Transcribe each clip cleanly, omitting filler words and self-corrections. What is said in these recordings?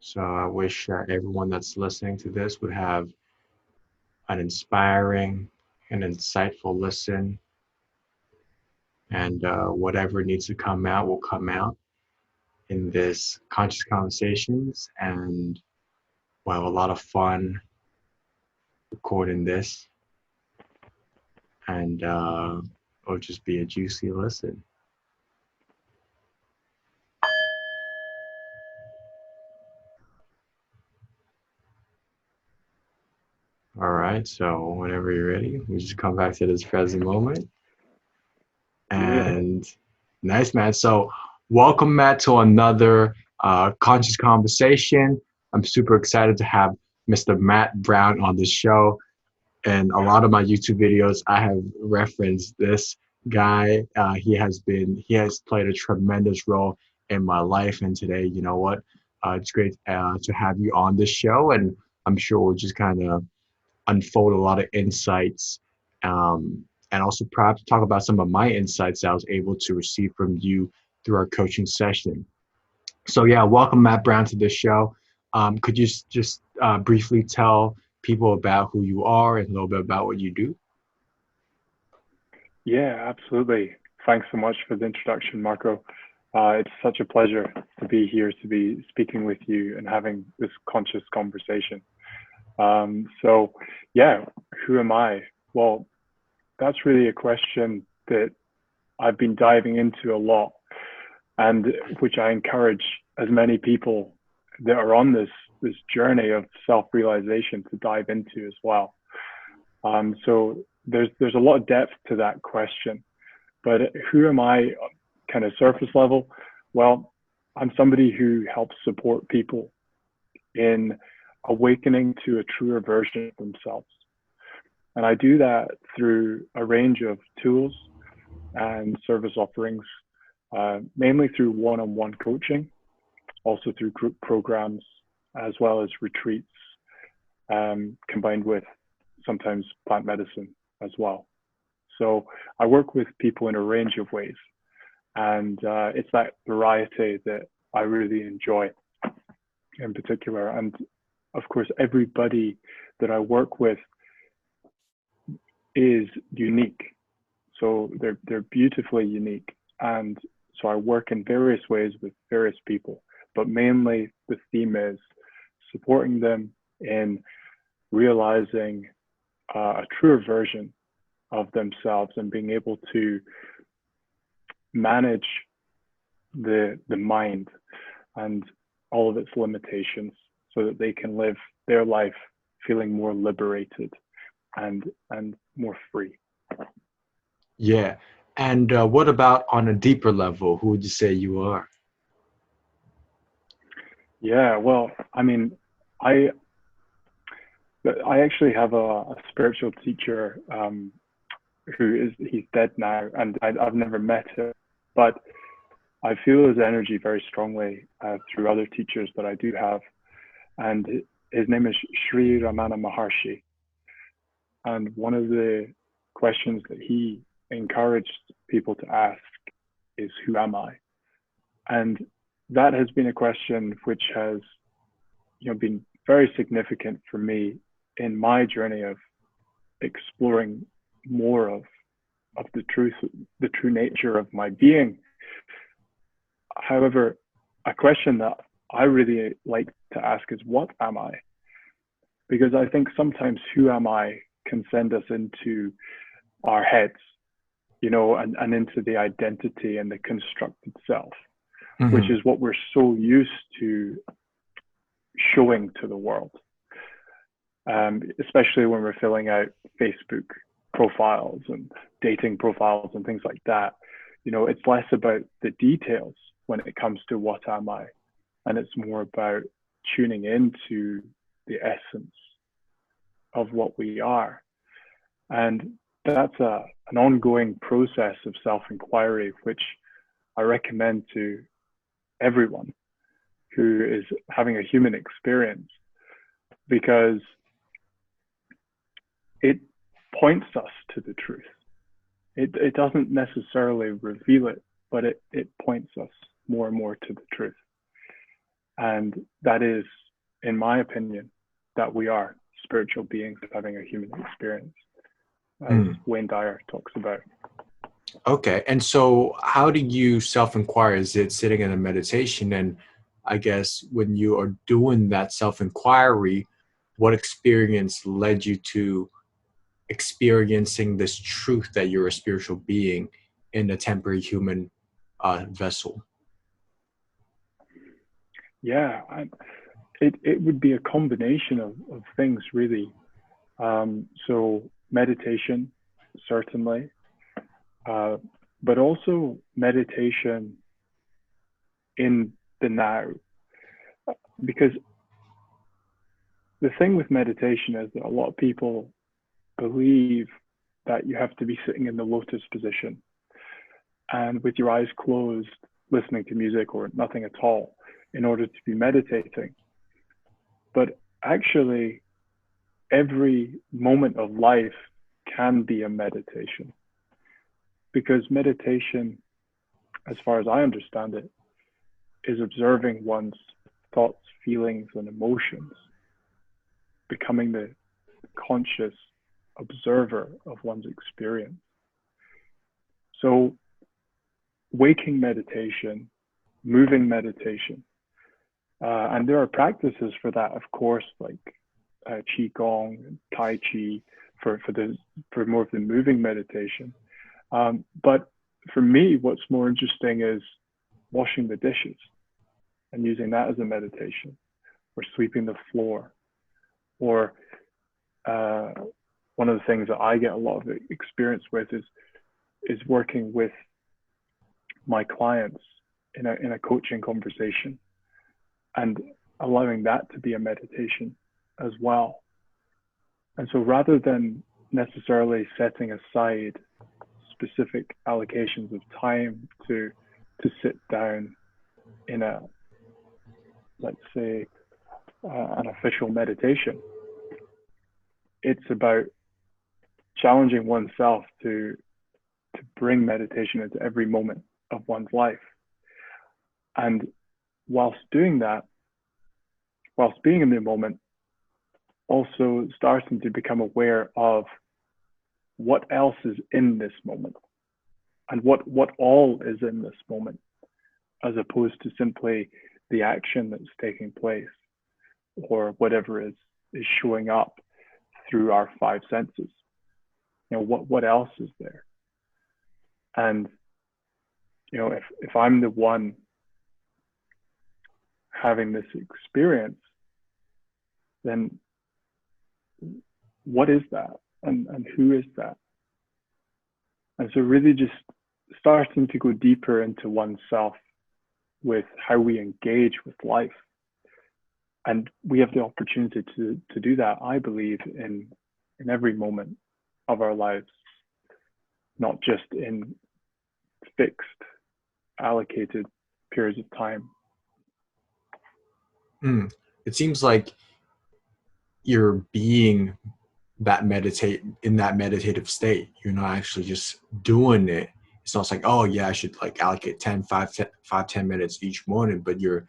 So I wish everyone that's listening to this would have an inspiring and insightful listen, and whatever needs to come out will come out in this conscious conversations, and we'll have a lot of fun recording this, and it'll just be a juicy listen. All right, so whenever you're ready, we just come back to this present moment. Yeah. And nice, man. So, welcome, Matt, to another conscious conversation. I'm super excited to have Mr. Matt Brown on the show. And a lot of my YouTube videos, I have referenced this guy. He has played a tremendous role in my life. And today, you know what? It's great to have you on this show. And I'm sure we'll just kind of unfold a lot of insights, and also perhaps talk about some of my insights that I was able to receive from you through our coaching session. So yeah, welcome Matt Brown to the show. Could you just briefly tell people about who you are and a little bit about what you do? Yeah, absolutely. Thanks so much for the introduction, Marco. It's such a pleasure to be here, to be speaking with you and having this conscious conversation. So, yeah, who am I? Well, that's really a question that I've been diving into a lot, and which I encourage as many people that are on this journey of self-realization to dive into as well. So there's a lot of depth to that question. But who am I, kind of surface level? Well, I'm somebody who helps support people in awakening to a truer version of themselves. And I do that through a range of tools and service offerings, mainly through one-on-one coaching, also through group programs, as well as retreats, combined with sometimes plant medicine as well. So I work with people in a range of ways, and it's that variety that I really enjoy in particular. And of course, everybody that I work with is unique, so they're beautifully unique, and so I work in various ways with various people, but mainly the theme is supporting them in realizing a truer version of themselves and being able to manage the mind and all of its limitations so that they can live their life feeling more liberated and more free. Yeah. And what about on a deeper level? Who would you say you are? Yeah, well, I mean, I I actually have a spiritual teacher he's dead now, and I've never met him, but I feel his energy very strongly through other teachers that I do have, and his name is Sri Ramana Maharshi. And one of the questions that he encouraged people to ask is, "Who am I?" And that has been a question which has, been very significant for me in my journey of exploring more of the true nature of my being. However, a question that I really like to ask is, what am I? Because I think sometimes who am I can send us into our heads, and into the identity and the constructed self, which Hmm. is what we're so used to showing to the world, especially when we're filling out Facebook profiles and dating profiles and things like that. It's less about the details when it comes to what am I, and it's more about tuning into the essence of what we are. And that's an ongoing process of self-inquiry, which I recommend to everyone who is having a human experience, because it points us to the truth. It doesn't necessarily reveal it, but it points us more and more to the truth. And that is, in my opinion, that we are spiritual beings having a human experience, as Wayne Dyer talks about. Okay. And so how do you self-inquire? Is it sitting in a meditation? And I guess when you are doing that self-inquiry, what experience led you to experiencing this truth that you're a spiritual being in a temporary human vessel? Yeah, it would be a combination of things, really. So meditation, certainly, but also meditation in the now. Because the thing with meditation is that a lot of people believe that you have to be sitting in the lotus position and with your eyes closed, listening to music or nothing at all in order to be meditating. But actually, every moment of life can be a meditation, because meditation, as far as I understand it, is observing one's thoughts, feelings, and emotions, becoming the conscious observer of one's experience. So waking meditation, moving meditation, and there are practices for that, of course, like qigong and tai chi for more of the moving meditation. But for me, what's more interesting is washing the dishes and using that as a meditation, or sweeping the floor, or one of the things that I get a lot of experience with is working with my clients in a coaching conversation and allowing that to be a meditation as well. And so rather than necessarily setting aside specific allocations of time to sit down in a, let's say, an official meditation, it's about challenging oneself to bring meditation into every moment of one's life. And whilst doing that, whilst being in the moment, also starting to become aware of what else is in this moment and what all is in this moment, as opposed to simply the action that's taking place or whatever is showing up through our five senses. You know, what else is there? And, you know, if I'm the one having this experience, then what is that? And who is that? And so really just starting to go deeper into oneself with how we engage with life. And we have the opportunity to do that, I believe, in every moment of our lives, not just in fixed, allocated periods of time. It seems like you're being that in that meditative state. You're not actually just doing it. It's not like, oh yeah, I should like allocate 10 minutes each morning, but you're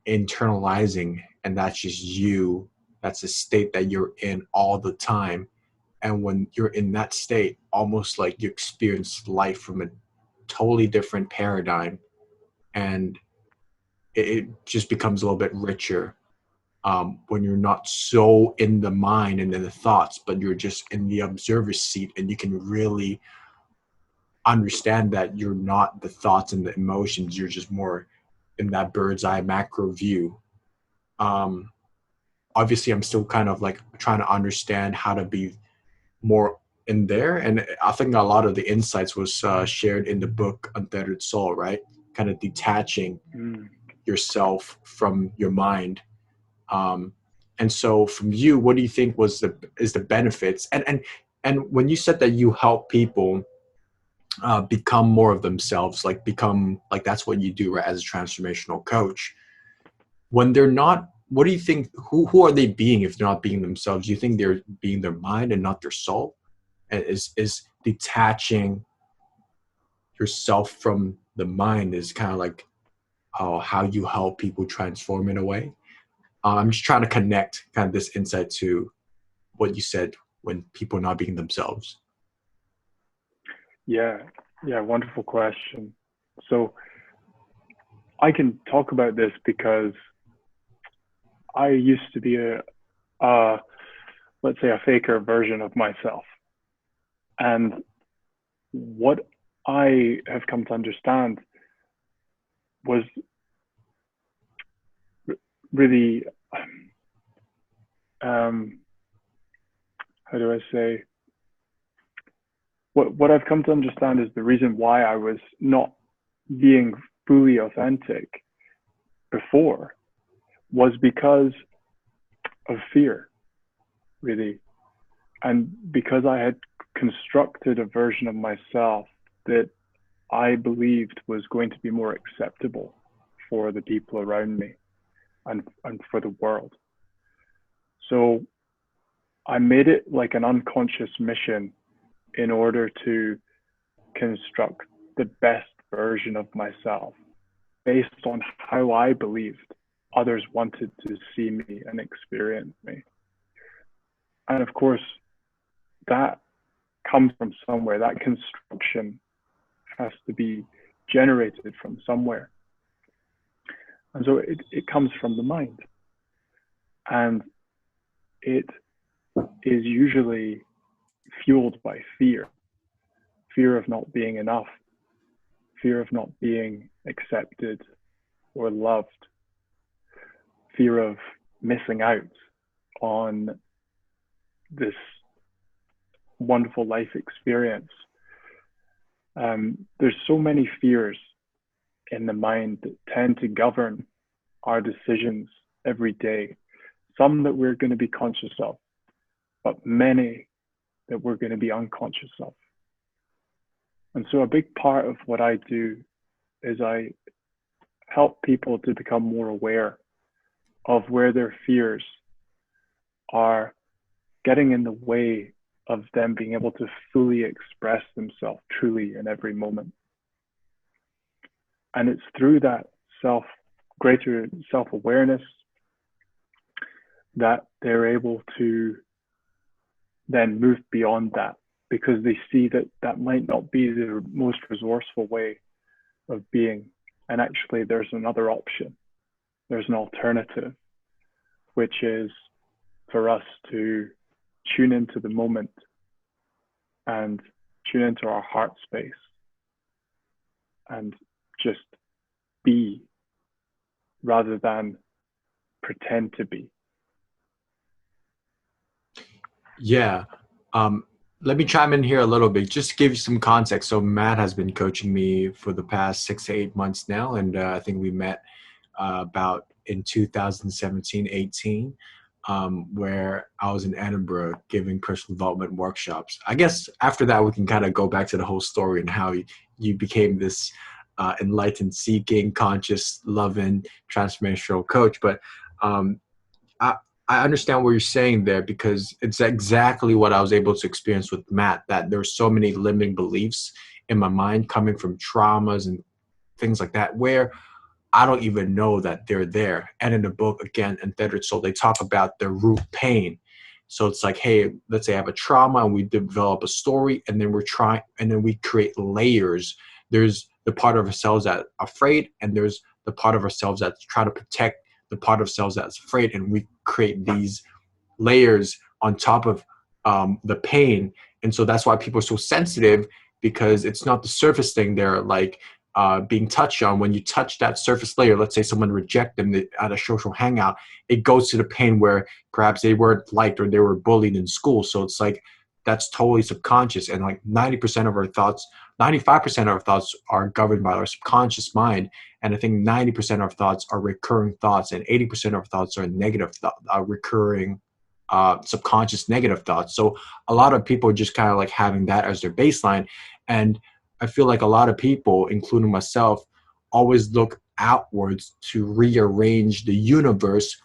internalizing, and that's just you. That's a state that you're in all the time. And when you're in that state, almost like you experience life from a totally different paradigm, and it just becomes a little bit richer. When you're not so in the mind and in the thoughts, but you're just in the observer's seat, and you can really understand that you're not the thoughts and the emotions. You're just more in that bird's eye macro view. Obviously, I'm still kind of like trying to understand how to be more in there. And I think a lot of the insights was shared in the book Untethered Soul, right? Kind of detaching yourself from your mind. And so from you, what do you think is the benefits? And when you said that you help people become more of themselves, like become like that's what you do, right, as a transformational coach, when they're not, what do you think, who are they being if they're not being themselves? Do you think they're being their mind and not their soul? And is detaching yourself from the mind is kind of like how you help people transform in a way. I'm just trying to connect kind of this insight to what you said when people are not being themselves. Yeah, yeah, wonderful question. So I can talk about this because I used to be let's say, a faker version of myself. And what I have come to understand was really, how do I say, what I've come to understand is the reason why I was not being fully authentic before was because of fear, really. And because I had constructed a version of myself that I believed was going to be more acceptable for the people around me and for the world. So I made it like an unconscious mission in order to construct the best version of myself based on how I believed others wanted to see me and experience me. And of course, that comes from somewhere. That construction has to be generated from somewhere. And so it comes from the mind. And it is usually fueled by fear. Fear of not being enough, fear of not being accepted or loved, fear of missing out on this wonderful life experience. There's so many fears in the mind that tend to govern our decisions every day. Some that we're going to be conscious of, but many that we're going to be unconscious of. And so a big part of what I do is I help people to become more aware of where their fears are getting in the way of them being able to fully express themselves truly in every moment. And it's through that greater self-awareness that they're able to then move beyond that, because they see that that might not be the most resourceful way of being. And actually there's another option. There's an alternative, which is for us to tune into the moment and tune into our heart space and just be rather than pretend to be. Yeah. Let me chime in here a little bit, just to give you some context. So Matt has been coaching me for the past 6 to 8 months now. And I think we met about in 2017, 18, where I was in Edinburgh giving personal development workshops. I guess after that, we can kind of go back to the whole story and how you became this enlightened, seeking, conscious, loving, transformational coach. But I understand what you're saying there, because it's exactly what I was able to experience with Matt, that there's so many limiting beliefs in my mind coming from traumas and things like that, where I don't even know that they're there. And in the book, again, Untethered Soul, they talk about the root pain. So it's like, hey, let's say I have a trauma and we develop a story, and then we create layers. There's the part of ourselves that's afraid, and there's the part of ourselves that's trying to protect the part of ourselves that's afraid. And we create these layers on top of the pain. And so that's why people are so sensitive, because it's not the surface thing they're like being touched on. When you touch that surface layer, let's say someone reject them at a social hangout, it goes to the pain where perhaps they weren't liked or they were bullied in school. So it's like, that's totally subconscious. And like 90% of our thoughts, 95% of our thoughts are governed by our subconscious mind. And I think 90% of our thoughts are recurring thoughts, and 80% of our thoughts are negative, recurring subconscious negative thoughts. So a lot of people are just kind of like having that as their baseline. And I feel like a lot of people, including myself, always look outwards to rearrange the universe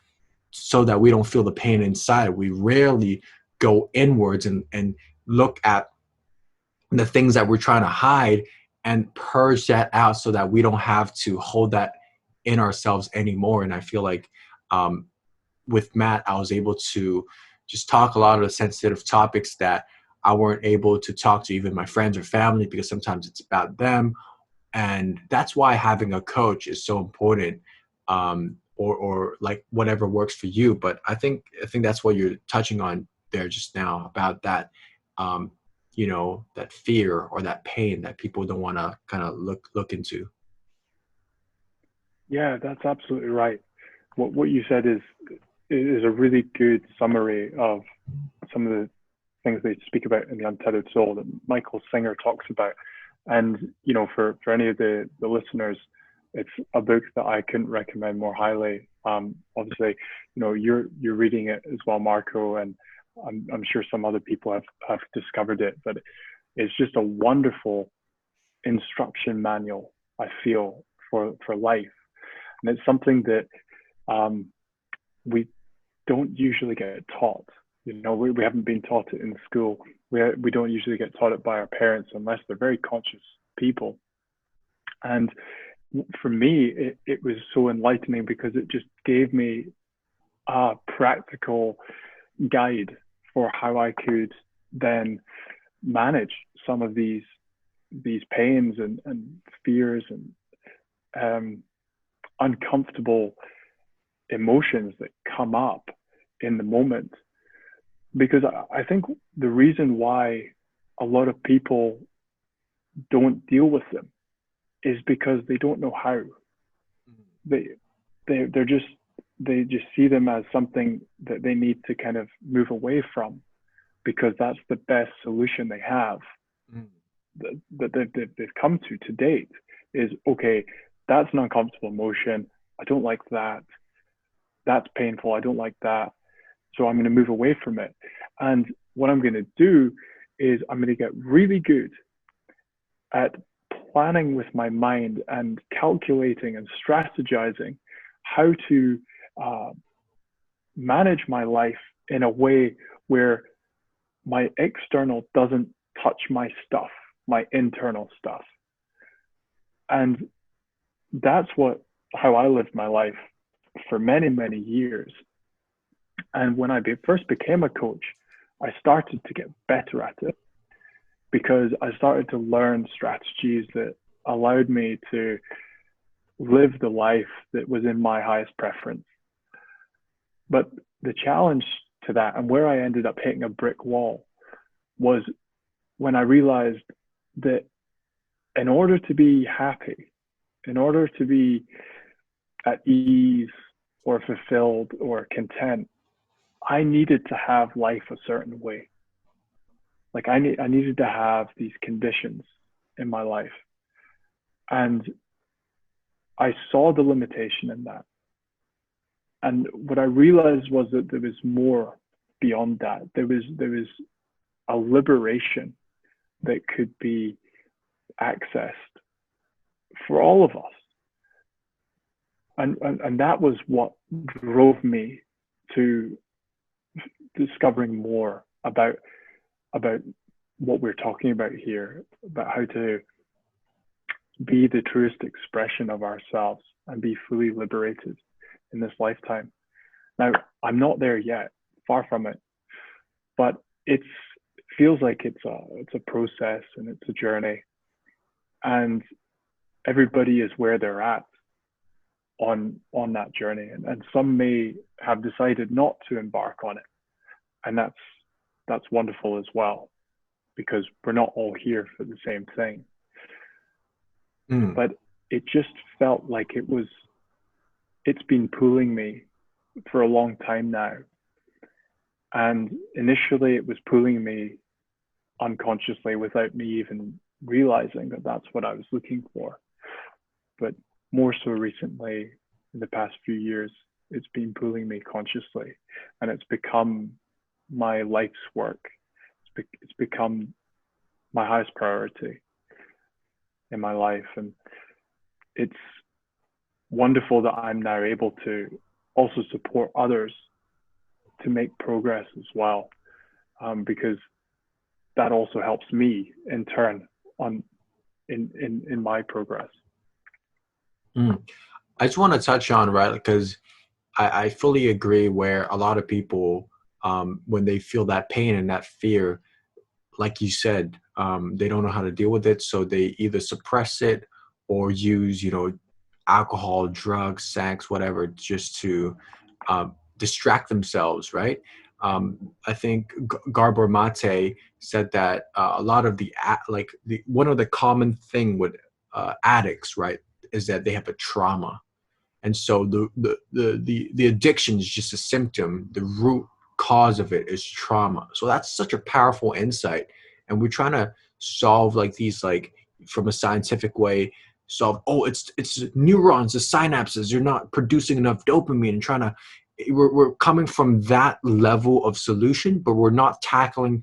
so that we don't feel the pain inside. We rarely go inwards and look at the things that we're trying to hide and purge that out, so that we don't have to hold that in ourselves anymore. And I feel like with Matt, I was able to just talk a lot of the sensitive topics that I weren't able to talk to even my friends or family, because sometimes it's about them. And that's why having a coach is so important, or like whatever works for you. But I think that's what you're touching on there just now, about that, um, that fear or that pain that people don't want to kind of look into. Yeah, that's absolutely right. What you said is a really good summary of some of the things they speak about in the Untethered Soul that Michael Singer talks about. And for any of the listeners, it's a book that I couldn't recommend more highly. Obviously, you're reading it as well, Marco, and I'm sure some other people have discovered it. But it's just a wonderful instruction manual, I feel, for life, and it's something that we don't usually get taught. We haven't been taught it in school. We don't usually get taught it by our parents unless they're very conscious people. And for me, it was so enlightening because it just gave me a practical guide for how I could then manage some of these pains and fears and uncomfortable emotions that come up in the moment. Because I think the reason why a lot of people don't deal with them is because they don't know how. They just see them as something that they need to kind of move away from, because that's the best solution they have, that they've come to date, is, okay, that's an uncomfortable emotion, I don't like that, that's painful, I don't like that, so I'm going to move away from it. And what I'm going to do is I'm going to get really good at planning with my mind and calculating and strategizing how to manage my life in a way where my external doesn't touch my stuff, my internal stuff. And that's how I lived my life for many, many years. And when I first became a coach, I started to get better at it, because I started to learn strategies that allowed me to live the life that was in my highest preference. But the challenge to that, and where I ended up hitting a brick wall, was when I realized that in order to be happy, in order to be at ease or fulfilled or content, I needed to have life a certain way. Like I needed to have these conditions in my life. And I saw the limitation in that. And what I realized was that there was more beyond that. There was a liberation that could be accessed for all of us. And that was what drove me to discovering more about what we're talking about here, about how to be the truest expression of ourselves and be fully liberated in this lifetime. Now, I'm not there yet, far from it, but it feels like it's a process and it's a journey, and everybody is where they're at on that journey, and some may have decided not to embark on it, and that's wonderful as well, because we're not all here for the same thing. But it just felt like it's been pulling me for a long time now. And initially it was pulling me unconsciously without me even realizing that that's what I was looking for. But more so recently, in the past few years, it's been pulling me consciously, and it's become my life's work. It's become my highest priority in my life. And it's wonderful that I'm now able to also support others to make progress as well, because that also helps me in turn in my progress. I just want to touch on, right, because I fully agree where a lot of people, when they feel that pain and that fear, like you said, they don't know how to deal with it. So they either suppress it or use, alcohol, drugs, sex, whatever, just to distract themselves, right? I think Gabor Mate said that a lot of one of the common thing with addicts, right, is that they have a trauma, and so the addiction is just a symptom. The root cause of it is trauma. So that's such a powerful insight, and we're trying to solve like these, like, from a scientific way, solve, oh, it's neurons, the synapses, you're not producing enough dopamine, and trying to, we're coming from that level of solution, but we're not tackling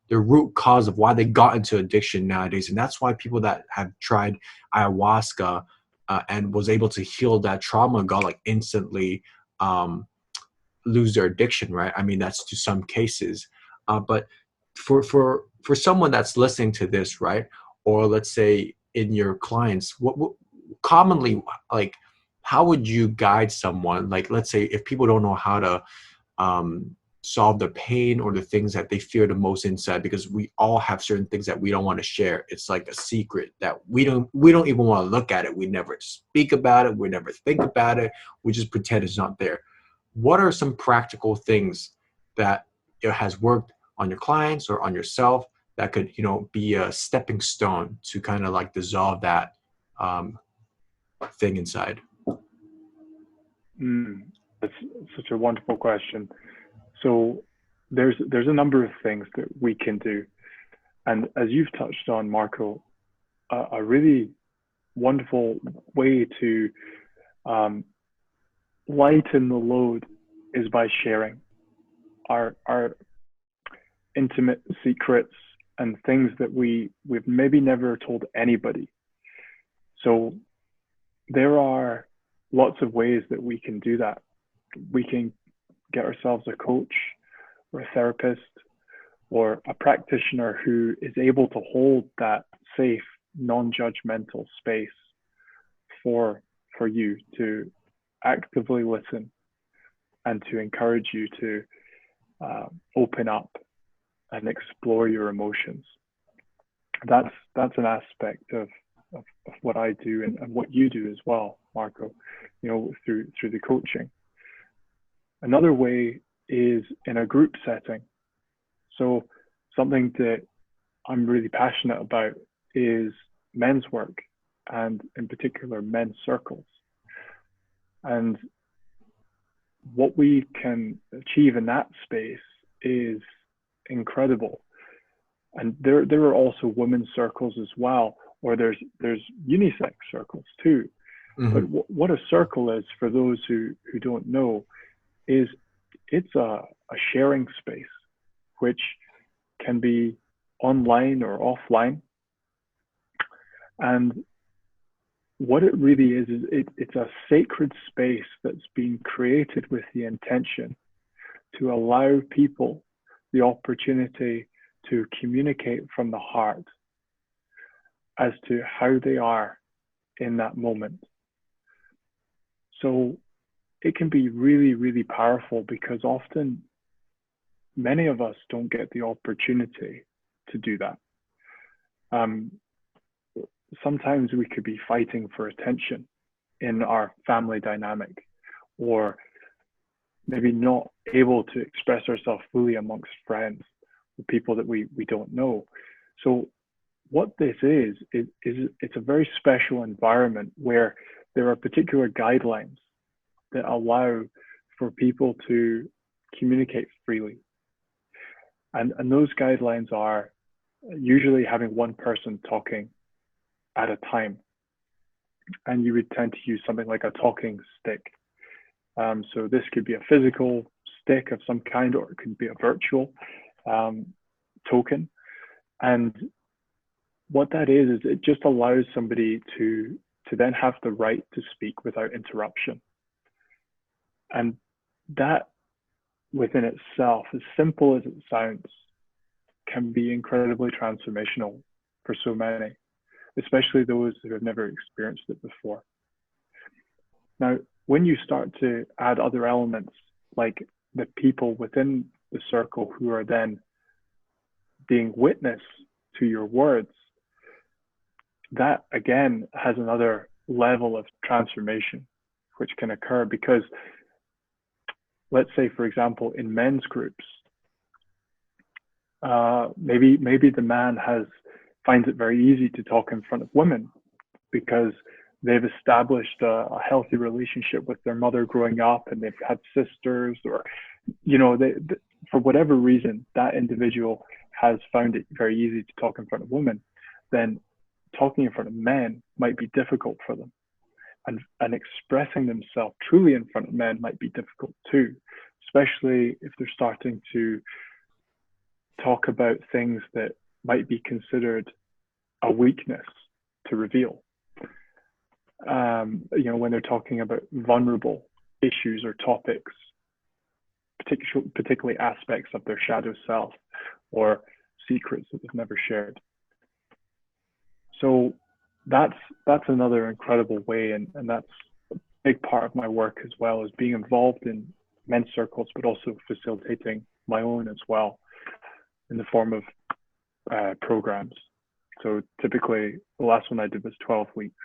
the root cause of why they got into addiction nowadays. And that's why people that have tried ayahuasca and was able to heal that trauma got like instantly lose their addiction, right? I mean, that's to some cases, but for someone that's listening to this, right, or let's say in your clients, what commonly, like, how would you guide someone, like, let's say if people don't know how to um, solve the pain or the things that they fear the most inside, because we all have certain things that we don't want to share. It's like a secret that we don't even want to look at it. We never speak about it. We never think about it. We just pretend it's not there. What are some practical things that has worked on your clients or on yourself that could, be a stepping stone to kind of like dissolve that um, thing inside? That's such a wonderful question. So there's a number of things that we can do, and as you've touched on, Marco, a really wonderful way to lighten the load is by sharing our intimate secrets and things that we've maybe never told anybody. So there are lots of ways that we can do that. We can get ourselves a coach or a therapist or a practitioner who is able to hold that safe, non-judgmental space for you to actively listen and to encourage you to open up and explore your emotions. That's an aspect of what I do and what you do as well, Marco, through the coaching. Another way is in a group setting. So something that I'm really passionate about is men's work, and in particular men's circles. And what we can achieve in that space is incredible. And there are also women's circles as well, or there's unisex circles too. Mm-hmm. But what a circle is, for those who don't know, is it's a sharing space, which can be online or offline. And what it really is it's a sacred space that's been created with the intention to allow people the opportunity to communicate from the heart as to how they are in that moment. So it can be really, really powerful, because often many of us don't get the opportunity to do that. Sometimes we could be fighting for attention in our family dynamic, or maybe not able to express ourselves fully amongst friends or people that we don't know. So what this is it's a very special environment where there are particular guidelines that allow for people to communicate freely. And those guidelines are usually having one person talking at a time. And you would tend to use something like a talking stick. So this could be a physical stick of some kind, or it could be a virtual token. And what that is it just allows somebody to then have the right to speak without interruption. And that within itself, as simple as it sounds, can be incredibly transformational for so many, especially those who have never experienced it before. Now, when you start to add other elements, like the people within the circle who are then being witness to your words, that again has another level of transformation which can occur. Because let's say, for example, in men's groups, maybe the man finds it very easy to talk in front of women because they've established a healthy relationship with their mother growing up, and they've had sisters, or for whatever reason, that individual has found it very easy to talk in front of women. Then talking in front of men might be difficult for them, and expressing themselves truly in front of men might be difficult too, especially if they're starting to talk about things that might be considered a weakness to reveal. When they're talking about vulnerable issues or topics, particularly aspects of their shadow self or secrets that they've never shared. So that's another incredible way, and that's a big part of my work as well, is being involved in men's circles, but also facilitating my own as well in the form of programs. So typically, the last one I did was 12 weeks.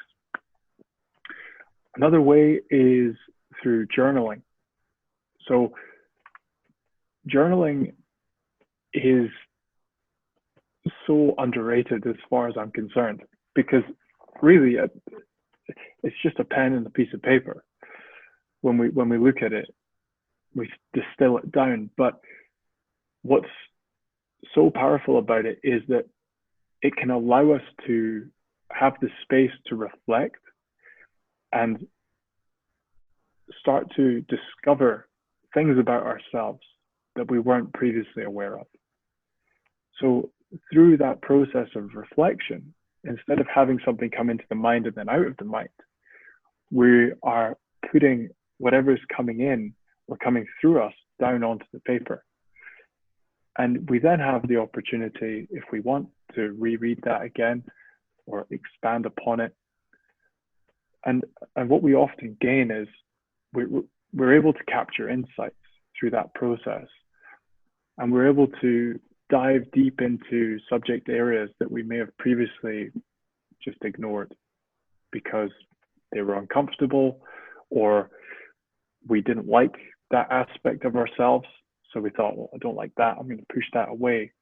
Another way is through journaling. So journaling is so underrated as far as I'm concerned, because really it's just a pen and a piece of paper. When we look at it, we distill it down. But what's so powerful about it is that it can allow us to have the space to reflect and start to discover things about ourselves that we weren't previously aware of. So through that process of reflection, instead of having something come into the mind and then out of the mind, we are putting whatever's coming in or coming through us down onto the paper. And we then have the opportunity, if we want, to reread that again or expand upon it. And what we often gain is we're able to capture insights through that process. And we're able to dive deep into subject areas that we may have previously just ignored because they were uncomfortable, or we didn't like that aspect of ourselves. So we thought, well, I don't like that, I'm going to push that away.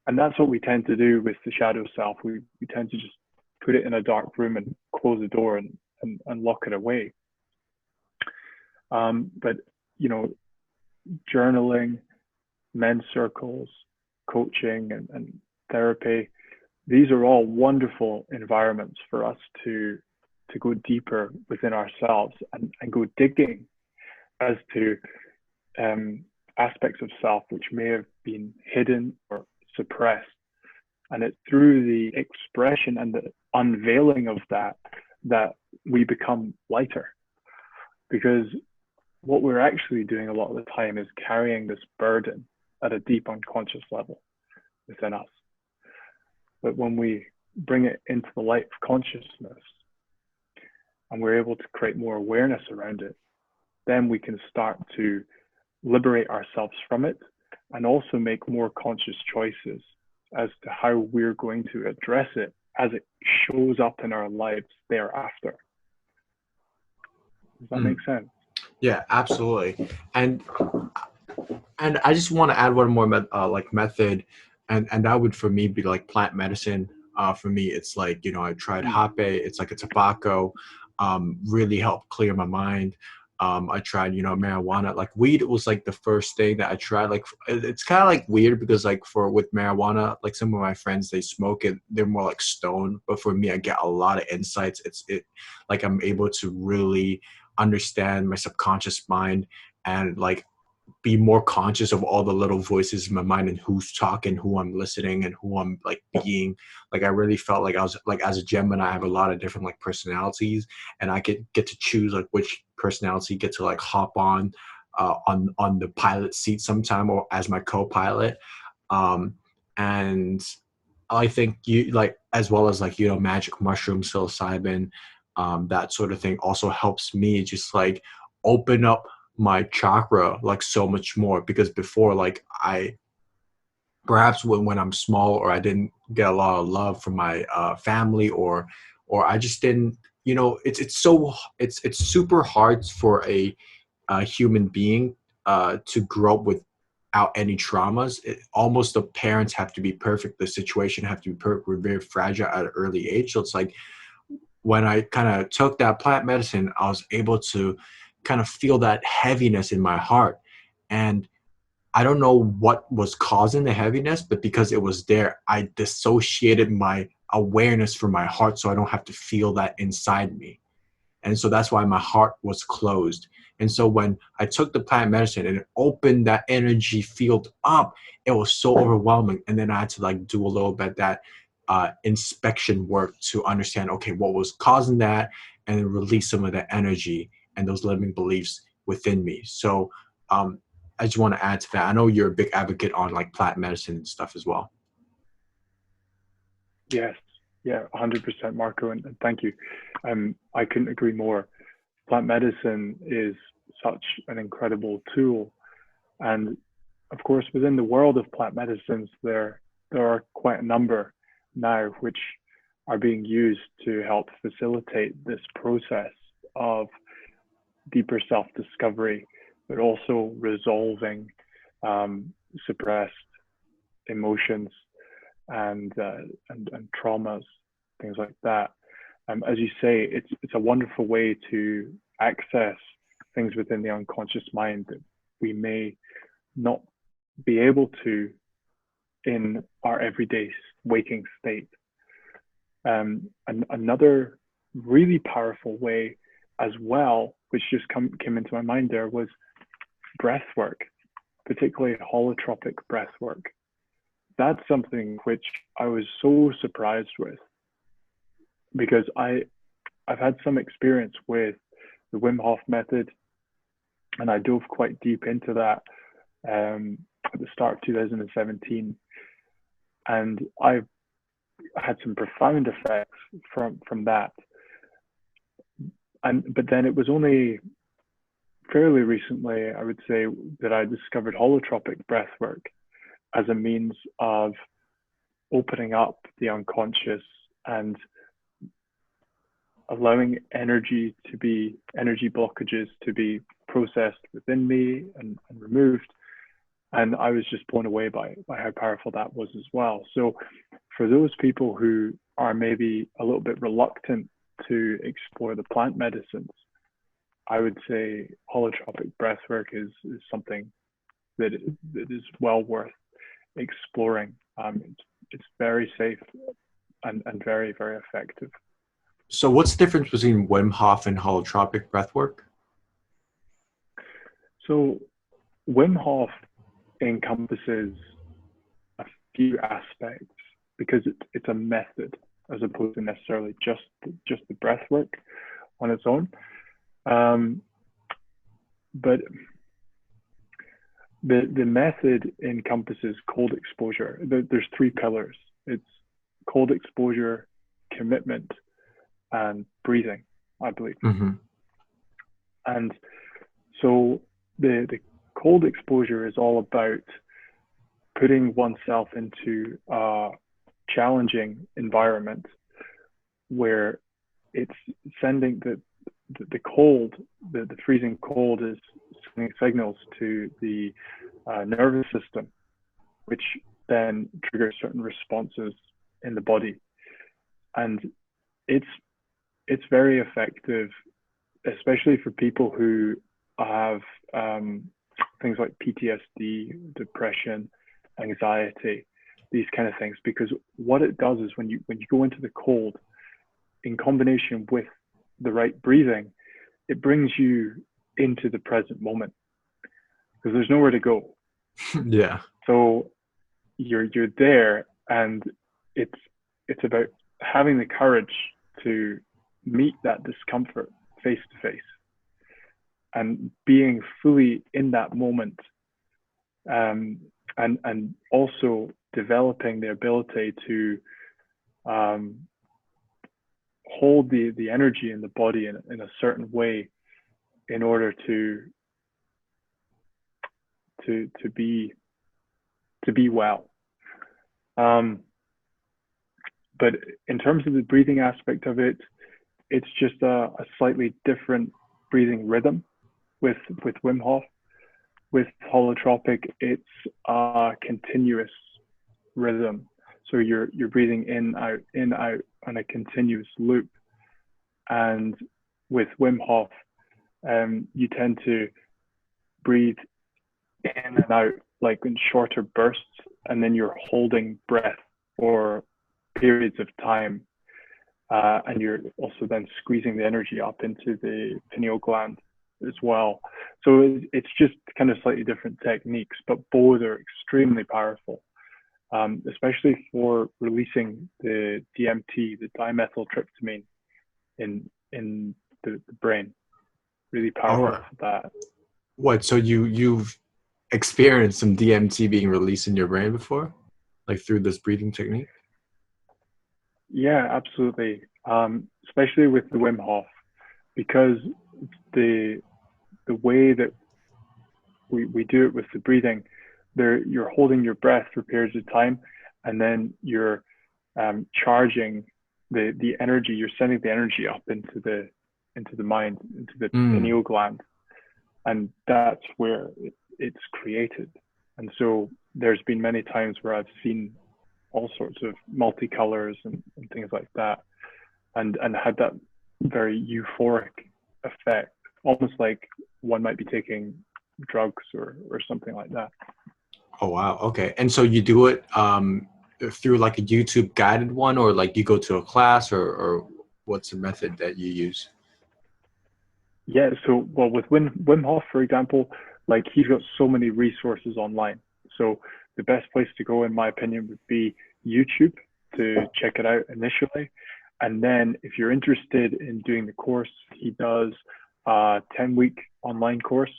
And that's what we tend to do with the shadow self. We tend to just put it in a dark room and close the door and lock it away. But, journaling, men's circles, coaching, and therapy, these are all wonderful environments for us to go deeper within ourselves and go digging as to aspects of self which may have been hidden or suppressed. And it's through the expression and the unveiling of that we become lighter. Because what we're actually doing a lot of the time is carrying this burden at a deep unconscious level within us. But when we bring it into the light of consciousness and we're able to create more awareness around it, then we can start to liberate ourselves from it and also make more conscious choices as to how we're going to address it as it shows up in our lives thereafter. Does that make sense? Yeah, absolutely. And I just want to add one more method, and that would for me be like plant medicine. For me, it's like, I tried hape. It's like a tobacco, really helped clear my mind. I tried, marijuana. Like weed was like the first thing that I tried. Like it's kind of like weird because like with marijuana, like some of my friends, they smoke it, they're more like stoned. But for me, I get a lot of insights. Like I'm able to really understand my subconscious mind and like be more conscious of all the little voices in my mind and who's talking, who I'm listening, and who I'm like being. Like I really felt like I was like, as a Gemini, I have a lot of different like personalities, and I get to choose like which personality get to like hop on the pilot seat sometime, or as my co-pilot. And I think you like, as well as like, magic mushrooms, psilocybin, that sort of thing also helps me just like open up my chakra like so much more, because before, like, I perhaps when I'm small, or I didn't get a lot of love from my family, or I just didn't, you know, it's super hard for a human being to grow up without any traumas. Almost the parents have to be perfect, the situation have to be perfect. We're very fragile at an early age. So it's like when I kind of took that plant medicine, I was able to kind of feel that heaviness in my heart. And I don't know what was causing the heaviness, but because it was there, I dissociated my awareness from my heart so I don't have to feel that inside me. And so that's why my heart was closed. And so when I took the plant medicine and it opened that energy field up, it was so overwhelming. And then I had to like do a little bit that inspection work to understand, okay, what was causing that, and then release some of that energy and those limiting beliefs within me. So I just want to add to that. I know you're a big advocate on like plant medicine and stuff as well. Yes, yeah, 100%, Marco, and thank you. I couldn't agree more. Plant medicine is such an incredible tool, and of course, within the world of plant medicines, there are quite a number now which are being used to help facilitate this process of deeper self-discovery, but also resolving suppressed emotions and traumas, things like that. As you say, it's a wonderful way to access things within the unconscious mind that we may not be able to in our everyday waking state. And another really powerful way as well, which just came into my mind there, was breath work, particularly holotropic breath work. That's something which I was so surprised with, because I've had some experience with the Wim Hof method, and I dove quite deep into that at the start of 2017, and I've had some profound effects from that. But then it was only fairly recently, I would say, that I discovered holotropic breath work as a means of opening up the unconscious and allowing energy blockages to be processed within me and removed. And I was just blown away by how powerful that was as well. So for those people who are maybe a little bit reluctant to explore the plant medicines, I would say holotropic breathwork is something that is well worth exploring. It's very safe and very, very effective. So what's the difference between Wim Hof and holotropic breathwork? So Wim Hof encompasses a few aspects because it's a method as opposed to necessarily just the breath work on its own. But the method encompasses cold exposure. There's three pillars. It's cold exposure, commitment, and breathing, I believe. Mm-hmm. And so the cold exposure is all about putting oneself into a challenging environment where it's sending the cold, the freezing cold is sending signals to the nervous system, which then triggers certain responses in the body. And it's very effective, especially for people who have things like PTSD, depression, anxiety, these kind of things, because what it does is when you go into the cold in combination with the right breathing, it brings you into the present moment because there's nowhere to go. Yeah. So you're there, and it's about having the courage to meet that discomfort face to face and being fully in that moment, and also developing the ability to hold the energy in the body in a certain way in order to be well. But in terms of the breathing aspect of it, it's just a slightly different breathing rhythm with Wim Hof. With holotropic, it's a continuous rhythm. So you're breathing in out on a continuous loop. And with Wim Hof, you tend to breathe in and out like in shorter bursts, and then you're holding breath for periods of time. And you're also then squeezing the energy up into the pineal gland as well. So it's just kind of slightly different techniques, but both are extremely powerful, especially for releasing the DMT, the dimethyltryptamine, in the brain. Really All powerful right. for that. What? So you've experienced some DMT being released in your brain before, like through this breathing technique? Yeah, absolutely. Especially with the Wim Hof, because the way that we do it with the breathing, there you're holding your breath for periods of time, and then you're charging the energy. You're sending the energy up into the mind, into the pineal gland, and that's where it's created. And so there's been many times where I've seen all sorts of multicolors and things like that, and had that very euphoric effect, almost like one might be taking drugs or something like that. Oh wow. Okay. And so you do it through like a YouTube guided one, or like you go to a class, or what's the method that you use? Yeah, so well, with Wim Hof, for example, like he's got so many resources online. So the best place to go, in my opinion, would be YouTube to check it out initially. And then if you're interested in doing the course, he does a 10-week online course,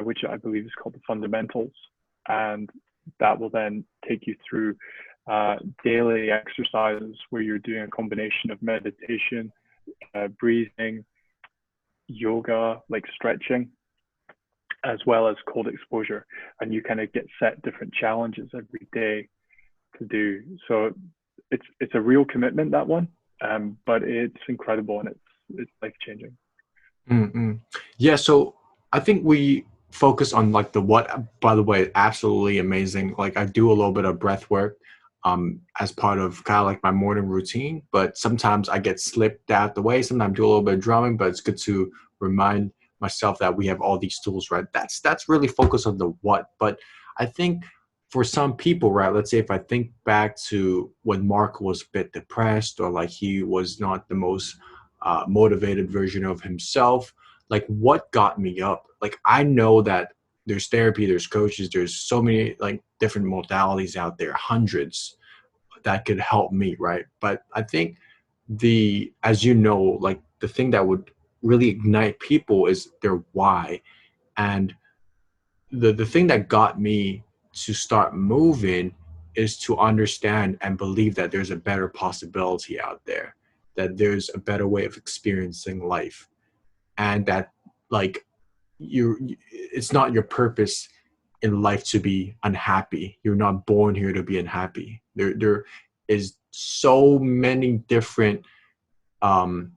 which I believe is called the Fundamentals. And that will then take you through daily exercises where you're doing a combination of meditation, breathing, yoga, like stretching, as well as cold exposure. And you kind of get set different challenges every day to do. So it's a real commitment, that one, but it's incredible, and it's life changing. Mm-mm. Yeah. So I think we focus on like the what. By the way, absolutely amazing. Like I do a little bit of breath work as part of kind of like my morning routine, but sometimes I get slipped out the way. Sometimes I do a little bit of drumming, but it's good to remind myself that we have all these tools, right? That's really focused on the what. But I think for some people, right, let's say if I think back to when Mark was a bit depressed, or like he was not the most motivated version of himself, like what got me up? Like I know that there's therapy, there's coaches, there's so many like different modalities out there, hundreds that could help me, right? But I think as you know, like the thing that would really ignite people is their why. And the thing that got me to start moving is to understand and believe that there's a better possibility out there, that there's a better way of experiencing life, and that like it's not your purpose in life to be unhappy. You're not born here to be unhappy. There is so many different um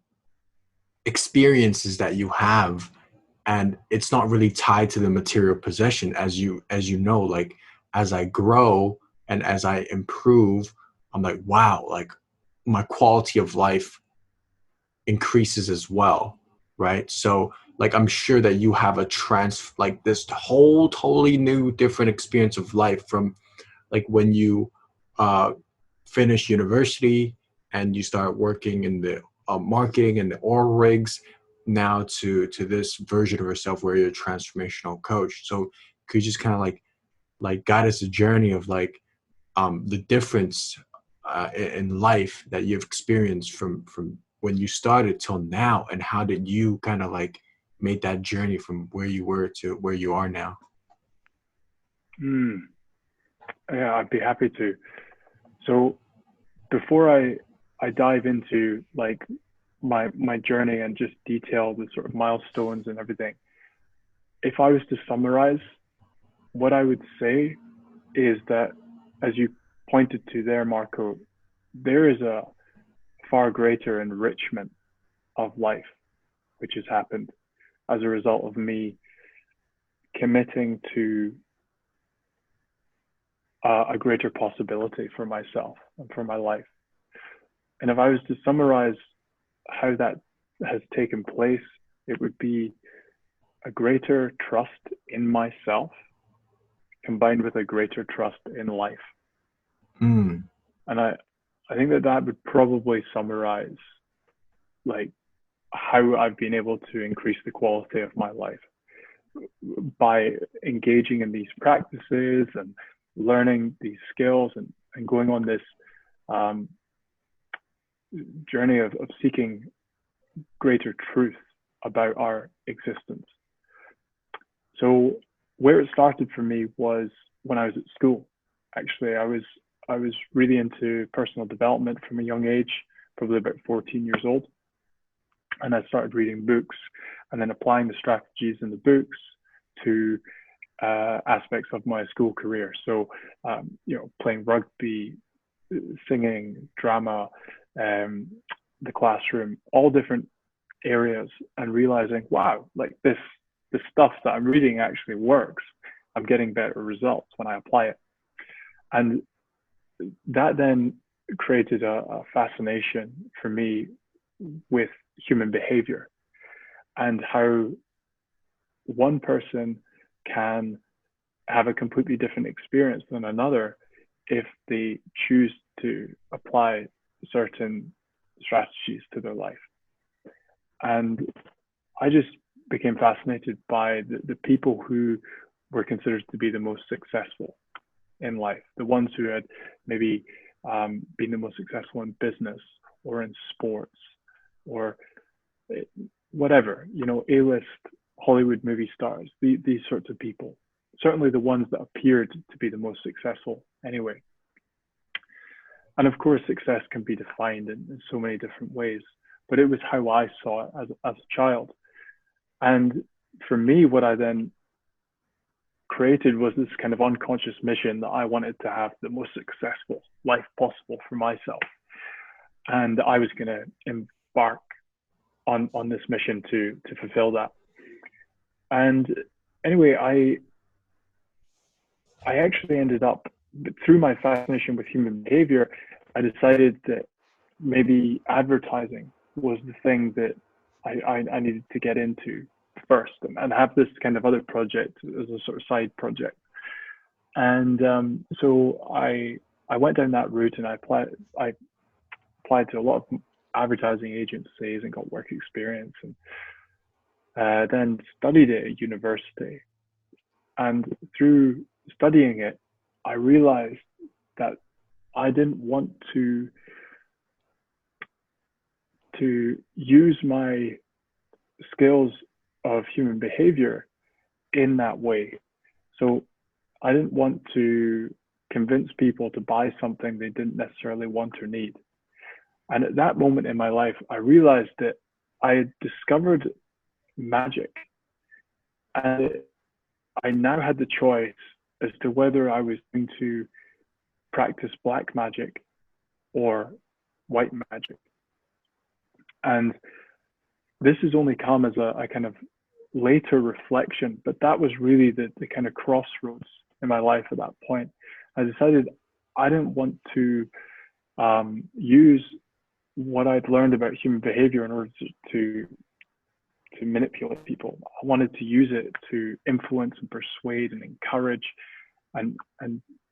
experiences that you have, and it's not really tied to the material possession. As you know, like as I grow and as I improve, I'm like, wow, like my quality of life increases as well, right? So like I'm sure that you have like this whole totally new different experience of life from like when you uh finish university and you start working in the marketing and the oil rigs, now to this version of yourself where you're a transformational coach. So could you just kind of like guide us a journey of like the difference in life that you've experienced from when you started till now, and how did you kind of like make that journey from where you were to where you are now? Yeah, I'd be happy to. So before I I dive into like my journey and just detail the sort of milestones and everything, if I was to summarize, what I would say is that, as you pointed to there, Marco, there is a far greater enrichment of life which has happened as a result of me committing to a greater possibility for myself and for my life. And if I was to summarize how that has taken place, it would be a greater trust in myself combined with a greater trust in life. Mm. And I think that would probably summarize like how I've been able to increase the quality of my life by engaging in these practices and learning these skills and going on this journey of seeking greater truth about our existence. So where it started for me was when I was at school. Actually, I was really into personal development from a young age, probably about 14 years old. And I started reading books and then applying the strategies in the books to aspects of my school career. So, playing rugby, singing, drama, the classroom, all different areas, and realizing, wow, like the stuff that I'm reading actually works. I'm getting better results when I apply it. And that then created a fascination for me with human behavior and how one person can have a completely different experience than another if they choose to apply certain strategies to their life. And I just became fascinated by the people who were considered to be the most successful in life, the ones who had maybe been the most successful in business or in sports or whatever, A-list Hollywood movie stars, these sorts of people, certainly the ones that appeared to be the most successful anyway. And of course, success can be defined in so many different ways, but it was how I saw it as a child. And for me, what I then created was this kind of unconscious mission that I wanted to have the most successful life possible for myself. And I was going to embark on this mission to fulfill that. And anyway, I actually ended up, through my fascination with human behavior, I decided that maybe advertising was the thing that I needed to get into first and have this kind of other project as a sort of side project. And so I went down that route and I applied to a lot of advertising agencies and got work experience, and then studied it at university. And through studying it, I realized that I didn't want to use my skills of human behavior in that way. So I didn't want to convince people to buy something they didn't necessarily want or need. And at that moment in my life, I realized that I had discovered magic. And I now had the choice as to whether I was going to practice black magic or white magic. And this has only come as a kind of later reflection, but that was really the kind of crossroads in my life at that point. I decided I didn't want to use what I'd learned about human behavior in order to manipulate people. I wanted to use it to influence and persuade and encourage and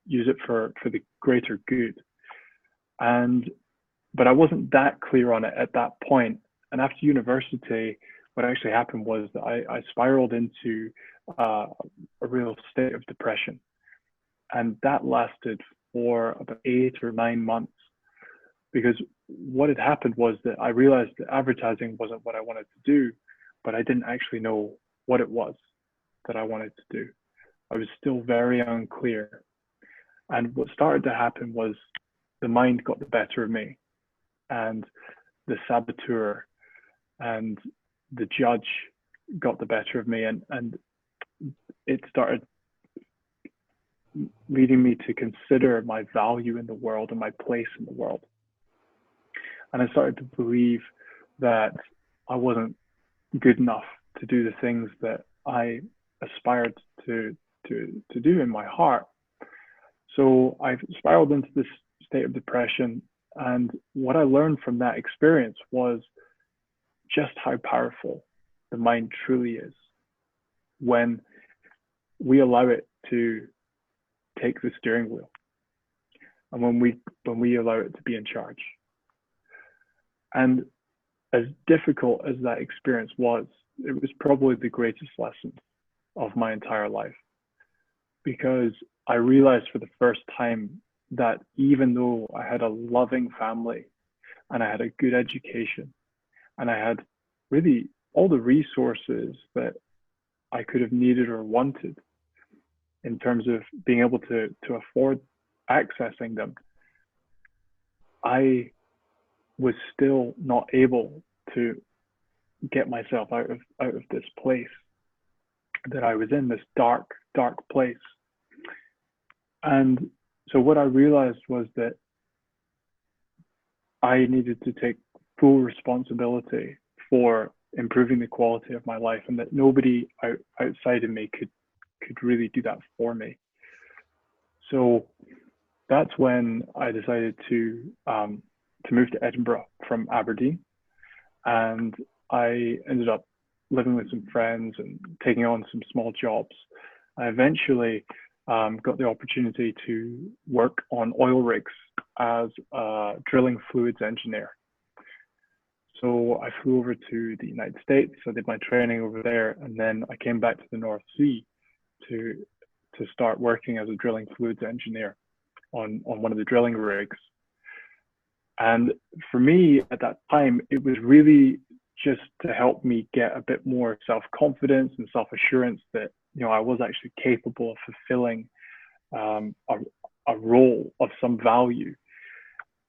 use it for the greater good. But I wasn't that clear on it at that point. And after university, what actually happened was that I spiraled into a real state of depression. And that lasted for about 8 or 9 months. Because what had happened was that I realized that advertising wasn't what I wanted to do, but I didn't actually know what it was that I wanted to do. I was still very unclear. And what started to happen was the mind got the better of me. and the saboteur and the judge got the better of me, and it started leading me to consider my value in the world and my place in the world. And I started to believe that I wasn't good enough to do the things that I aspired to do in my heart. So I spiraled into this state of depression. And what I learned from that experience was just how powerful the mind truly is when we allow it to take the steering wheel, and when we allow it to be in charge. And as difficult as that experience was, it was probably the greatest lesson of my entire life, because I realized for the first time that even though I had a loving family and I had a good education and I had really all the resources that I could have needed or wanted in terms of being able to afford accessing them, I was still not able to get myself out of this place that I was in, this dark place. And so what I realized was that I needed to take full responsibility for improving the quality of my life, and that nobody outside of me could really do that for me. So that's when I decided to move to Edinburgh from Aberdeen, and I ended up living with some friends and taking on some small jobs. I eventually got the opportunity to work on oil rigs as a drilling fluids engineer. So I flew over to the United States. I did my training over there, and then I came back to the North Sea to start working as a drilling fluids engineer on one of the drilling rigs. And for me at that time, it was really just to help me get a bit more self-confidence and self-assurance that, you know, I was actually capable of fulfilling a role of some value.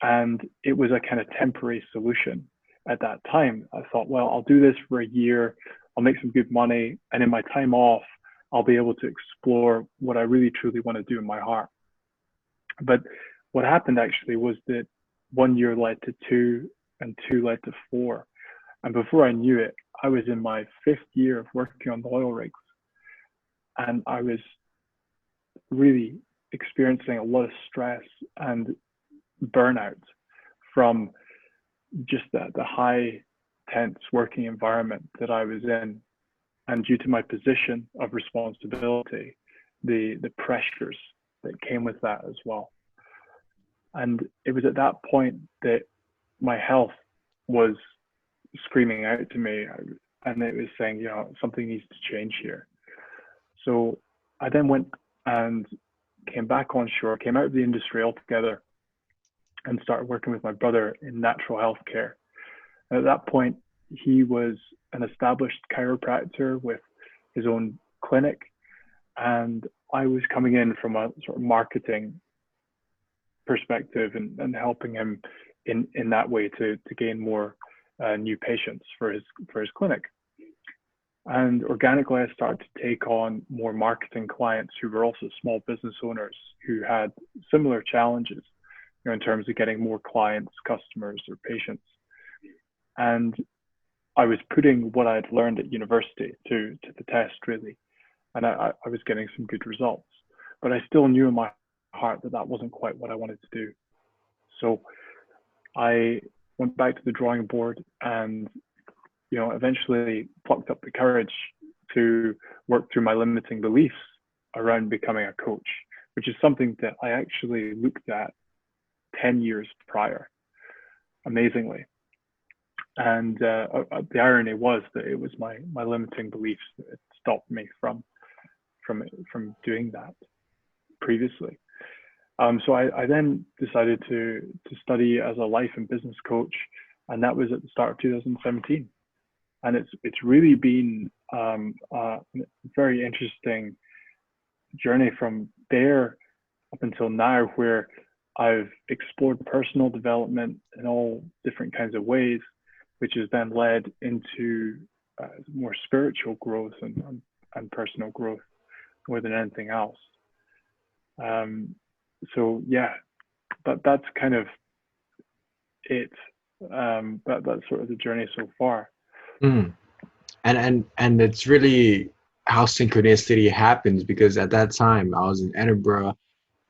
And it was a kind of temporary solution at that time. I thought, well, I'll do this for a year, I'll make some good money, and in my time off, I'll be able to explore what I really truly want to do in my heart. But what happened actually was that 1 year led to 2, and 2 led to 4. And before I knew it, I was in my 5th year of working on the oil rigs. And I was really experiencing a lot of stress and burnout from just the high tense working environment that I was in. And due to my position of responsibility, the pressures that came with that as well. And it was at that point that my health was screaming out to me, and it was saying, you know, something needs to change here. So I then went and came back on shore, came out of the industry altogether, and started working with my brother in natural health care. And at that point, he was an established chiropractor with his own clinic, and I was coming in from a sort of marketing perspective and helping him in that way to gain more new patients for his clinic. And organically, I started to take on more marketing clients who were also small business owners who had similar challenges, you know, in terms of getting more clients, customers, or patients. And I was putting what I had learned at university to the test, really. And I was getting some good results. But I still knew in my heart that that wasn't quite what I wanted to do. So I went back to the drawing board and, you know, eventually plucked up the courage to work through my limiting beliefs around becoming a coach, which is something that I actually looked at 10 years prior, amazingly. And the irony was that it was my limiting beliefs that stopped me from doing that previously. So I then decided to study as a life and business coach, and that was at the start of 2017. And it's really been a very interesting journey from there up until now, where I've explored personal development in all different kinds of ways, which has then led into more spiritual growth and personal growth more than anything else. So yeah, that's kind of it. That's sort of the journey so far. Mm. And it's really how synchronicity happens, because at that time I was in Edinburgh.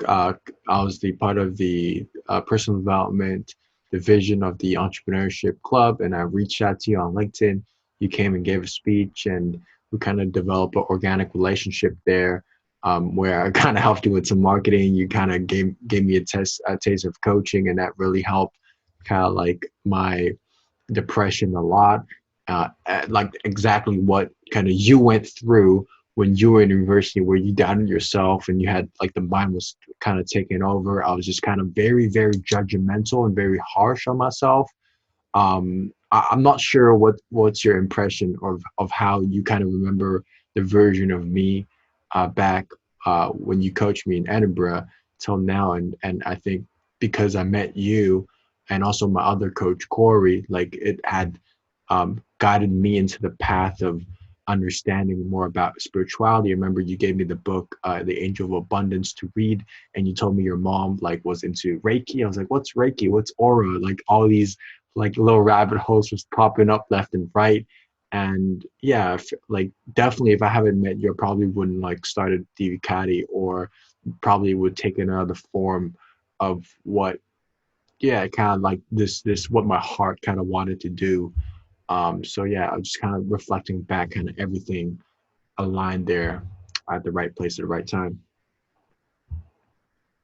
uh, I was the part of the personal development division of the entrepreneurship club, and I reached out to you on LinkedIn. You came and gave a speech, and we kind of developed an organic relationship there, where I kind of helped you with some marketing. You kind of gave me a taste of coaching, and that really helped kind of like my depression a lot. Like exactly what kind of you went through when you were in university, where you doubted yourself and you had like the mind was kind of taking over. I was just kind of very, very judgmental and very harsh on myself. I'm not sure what's your impression of how you kind of remember the version of me back when you coached me in Edinburgh till now, and I think because I met you and also my other coach Corey, like it had guided me into the path of understanding more about spirituality. I remember you gave me the book, The Angel of Abundance, to read, and you told me your mom like was into Reiki. I was like, what's Reiki? What's aura? Like all these like little rabbit holes just popping up left and right. And yeah, like definitely if I haven't met you, I probably wouldn't like started Divicati, or probably would take another form of what, yeah, kind of like this what my heart kind of wanted to do. So yeah, I was just kind of reflecting back, kind of everything aligned there at the right place at the right time.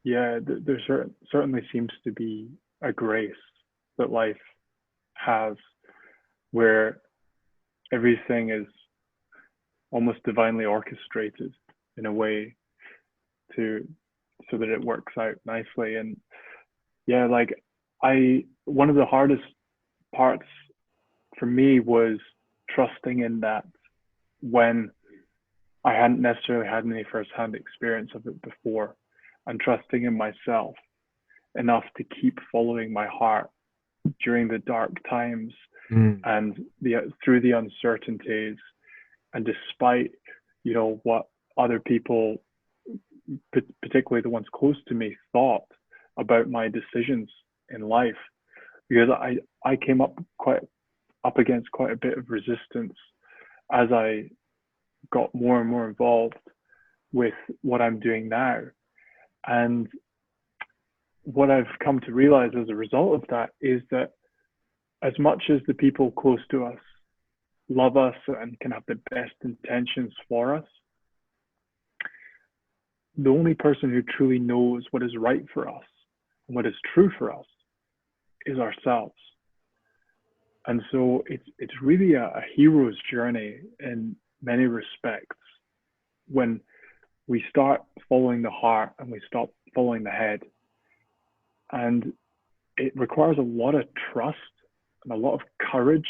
Yeah, there certainly seems to be a grace that life has where everything is almost divinely orchestrated in a way to so that it works out nicely. And yeah, like one of the hardest parts for me was trusting in that when I hadn't necessarily had any firsthand experience of it before, and trusting in myself enough to keep following my heart during the dark times Mm, and through the uncertainties, and despite what other people, particularly the ones close to me, thought about my decisions in life, because I came up against quite a bit of resistance as I got more and more involved with what I'm doing now. And what I've come to realize as a result of that is that as much as the people close to us love us and can have the best intentions for us, the only person who truly knows what is right for us and what is true for us is ourselves. And so it's really a hero's journey in many respects when we start following the heart and we stop following the head. And it requires a lot of trust and a lot of courage,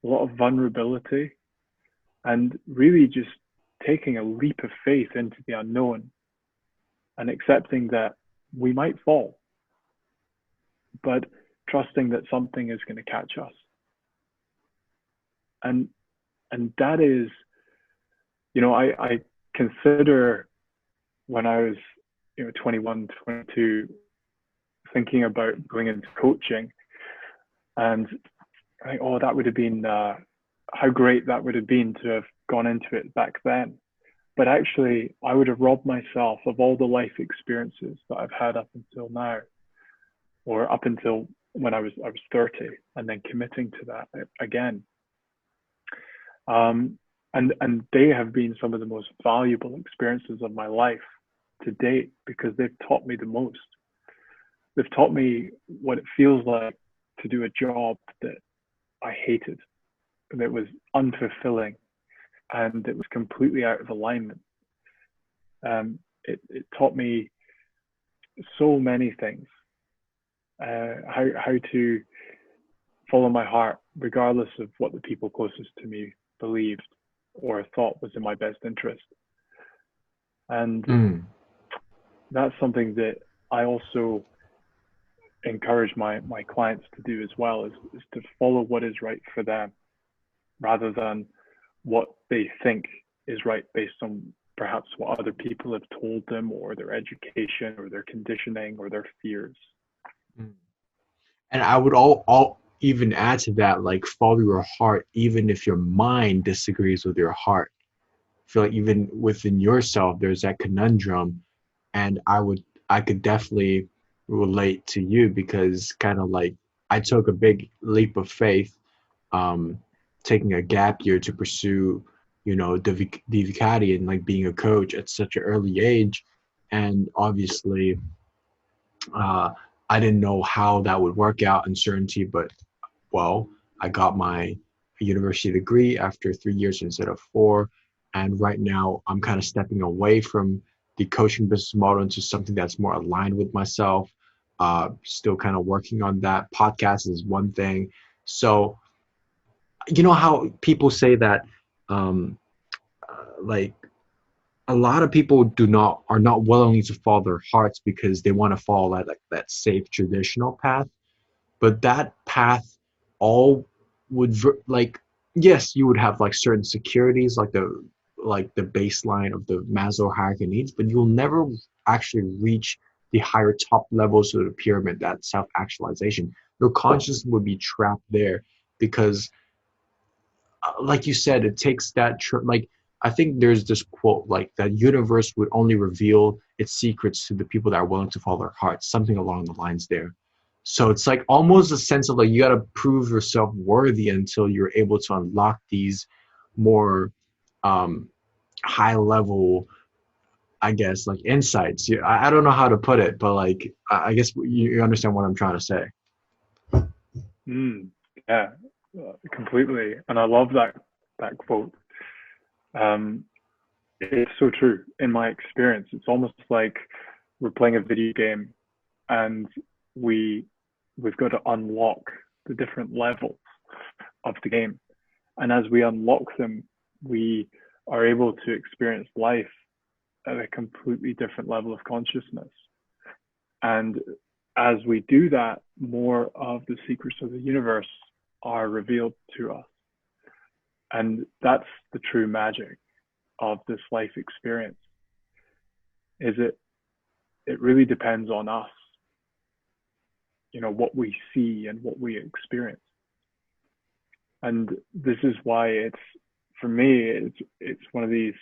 a lot of vulnerability, and really just taking a leap of faith into the unknown and accepting that we might fall, but trusting that something is going to catch us. And that is, I consider when I was 21, 22, thinking about going into coaching, and I think, oh, that would have been how great that would have been to have gone into it back then. But actually, I would have robbed myself of all the life experiences that I've had up until now, or up until when I was 30, and then committing to that again. And they have been some of the most valuable experiences of my life to date, because they've taught me the most. They've taught me what it feels like to do a job that I hated, that was unfulfilling, and it was completely out of alignment. It taught me so many things, how to follow my heart, regardless of what the people closest to me believed or thought was in my best interest. And mm, that's something that I also encourage my clients to do as well is to follow what is right for them rather than what they think is right based on perhaps what other people have told them or their education or their conditioning or their fears. Mm. And I would all even add to that, like follow your heart, even if your mind disagrees with your heart. I feel like even within yourself, there's that conundrum, and I could definitely relate to you because kind of like I took a big leap of faith, um, taking a gap year to pursue, Divicati and like being a coach at such an early age, and obviously uh, I didn't know how that would work out, uncertainty, but well, I got my university degree after 3 years instead of four. And right now, I'm kind of stepping away from the coaching business model into something that's more aligned with myself. Still kind of working on that. Podcast is one thing. So, you know how people say that, like, a lot of people are not willing to follow their hearts because they want to follow that safe traditional path, but that path all like, yes, you would have like certain securities like the baseline of the Maslow hierarchy needs, but you'll never actually reach the higher top levels of the pyramid, that self-actualization. Your consciousness would be trapped there because like you said, it takes like I think there's this quote like that universe would only reveal its secrets to the people that are willing to follow their hearts, something along the lines there. So it's like almost a sense of like you got to prove yourself worthy until you're able to unlock these more um, high level, I guess, like insights. I don't know how to put it, but like I guess you understand what I'm trying to say. Mm, yeah, completely. And I love that quote. Um, it's so true in my experience. It's almost like we're playing a video game and we we've got to unlock the different levels of the game. And as we unlock them, we are able to experience life at a completely different level of consciousness. And as we do that, more of the secrets of the universe are revealed to us. And that's the true magic of this life experience, is it really depends on us, what we see and what we experience. And this is why for me, it's one of these,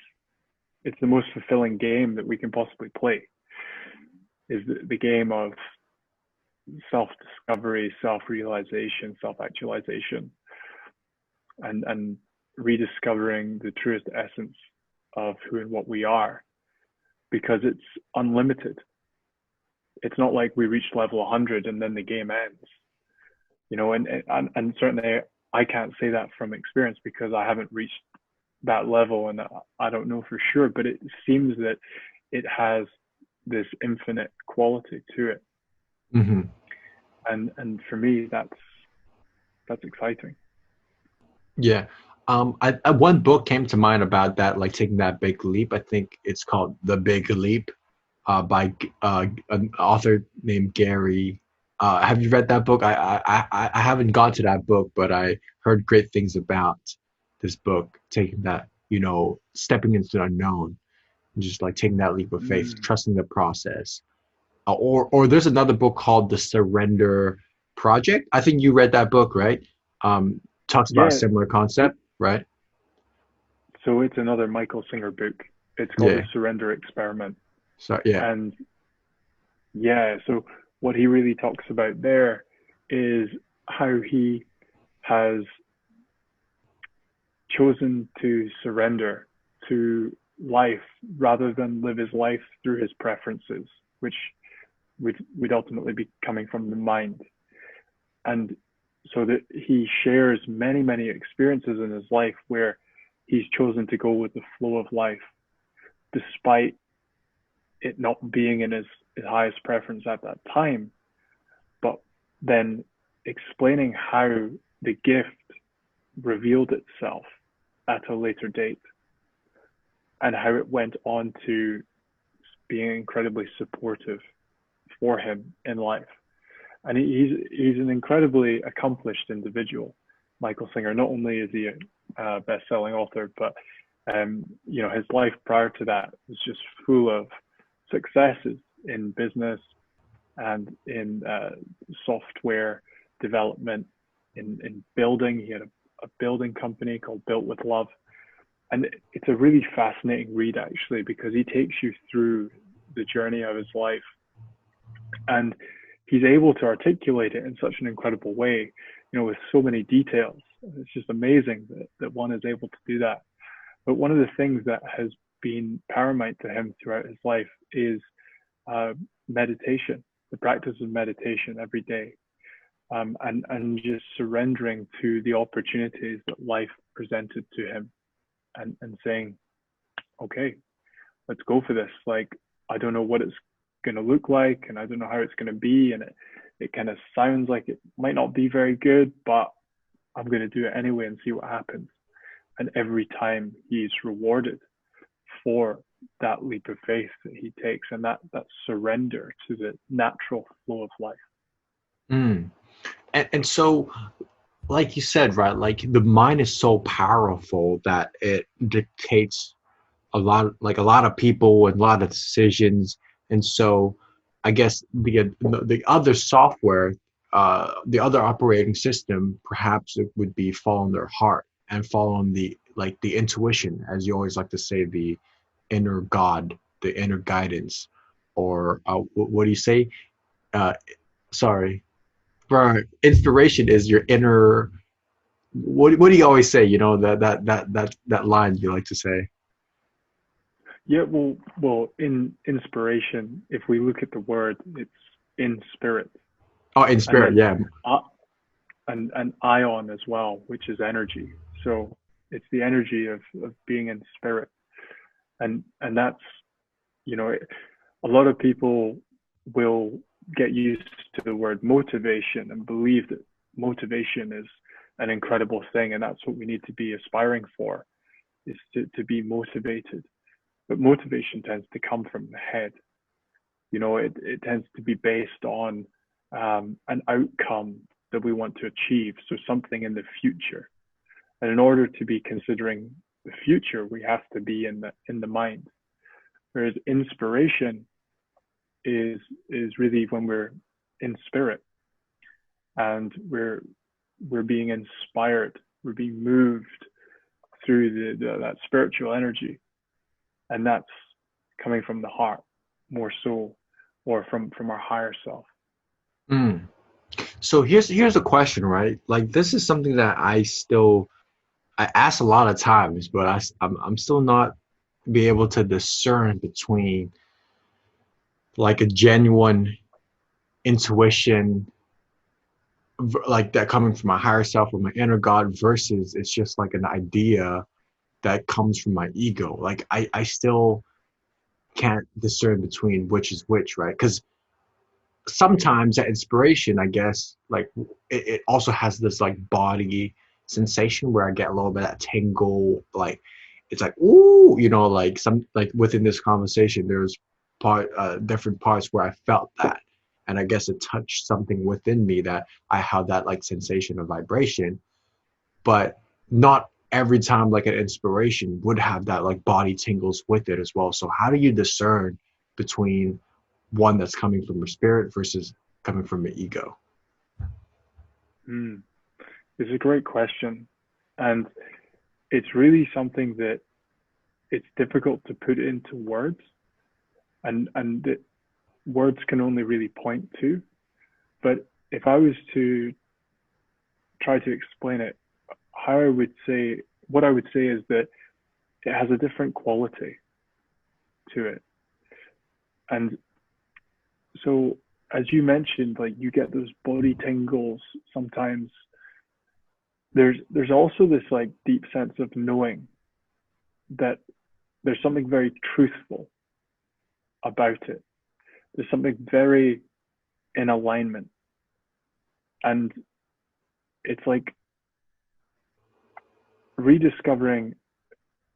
it's the most fulfilling game that we can possibly play, is the game of self-discovery, self-realization, self-actualization, and rediscovering the truest essence of who and what we are, because it's unlimited. It's not like we reach level 100 and then the game ends, and certainly I can't say that from experience because I haven't reached that level and I don't know for sure, but it seems that it has this infinite quality to it. Mm-hmm. And for me, that's exciting. Yeah. One book came to mind about that, like taking that big leap. I think it's called The Big Leap, by an author named Gary. Have you read that book? I haven't got to that book, but I heard great things about this book, taking that, stepping into the unknown, and just like taking that leap of faith, Mm. trusting the process. Or there's another book called The Surrender Project. I think you read that book, right? Talks about a Yeah, similar concept, right? so it's another Michael Singer book. It's called The Yeah. Surrender Experiment. So yeah. And yeah, so what he really talks about there is how he has chosen to surrender to life rather than live his life through his preferences, which would ultimately be coming from the mind. And so that he shares many, many experiences in his life where he's chosen to go with the flow of life, despite it not being in his highest preference at that time, but then explaining how the gift revealed itself at a later date and how it went on to being incredibly supportive for him in life. And he's an incredibly accomplished individual, Michael Singer. Not only is he a best-selling author, but you know, his life prior to that was just full of successes in business and in software development, in building. He had a building company called Built with Love. And it's a really fascinating read, actually, because he takes you through the journey of his life. And he's able to articulate it in such an incredible way, you know, with so many details. It's just amazing that one is able to do that. But one of the things that has been paramount to him throughout his life is meditation, the practice of meditation every day, and just surrendering to the opportunities that life presented to him, and saying, okay, let's go for this. Like, I don't know what it's going to look like, and I don't know how it's going to be, and it kind of sounds like it might not be very good, but I'm going to do it anyway and see what happens. And every time he's rewarded for that leap of faith that he takes, and that surrender to the natural flow of life. Mm. And so, like you said, right, like the mind is so powerful that it dictates a lot of people and a lot of decisions. And so I guess the other software, the other operating system, perhaps it would be following their heart and following the intuition, as you always like to say, the inner God, the inner guidance, or what do you say? Uh, sorry, for inspiration is your inner. What do you always say? You know, that line you like to say. Yeah, well, in inspiration, if we look at the word, it's in spirit, Oh, in and spirit, then yeah. and ion as well, which is energy. So it's the energy of being in spirit, and that's, you know, a lot of people will get used to the word motivation and believe that motivation is an incredible thing, and that's what we need to be aspiring for, is to be motivated. But motivation tends to come from the head. You know, it tends to be based on an outcome that we want to achieve, so something in the future. And in order to be considering the future, we have to be in the mind. Whereas inspiration is really when we're in spirit, and we're being inspired, we're being moved through that spiritual energy, and that's coming from the heart more so, or from our higher self. Mm. So here's a question, right? Like this is something that I ask a lot of times, but I'm still not be able to discern between like a genuine intuition, like that coming from my higher self or my inner God, versus it's just like an idea that comes from my ego. Like I still can't discern between which is which, right? Because sometimes that inspiration, I guess, like it also has this like body sensation where I get a little bit of that tingle, like it's like ooh, you know, like some like within this conversation, there's different parts where I felt that, and I guess it touched something within me that I had that like sensation of vibration, but not every time like an inspiration would have that like body tingles with it as well. So how do you discern between one that's coming from your spirit versus coming from your ego? Mm. It's a great question, and it's really something that it's difficult to put into words, and that words can only really point to. But if I was to try to explain it, how I would say, what I would say is that it has a different quality to it. And so, as you mentioned, like you get those body tingles sometimes. There's also this like deep sense of knowing that there's something very truthful about it. There's something very in alignment, and it's like rediscovering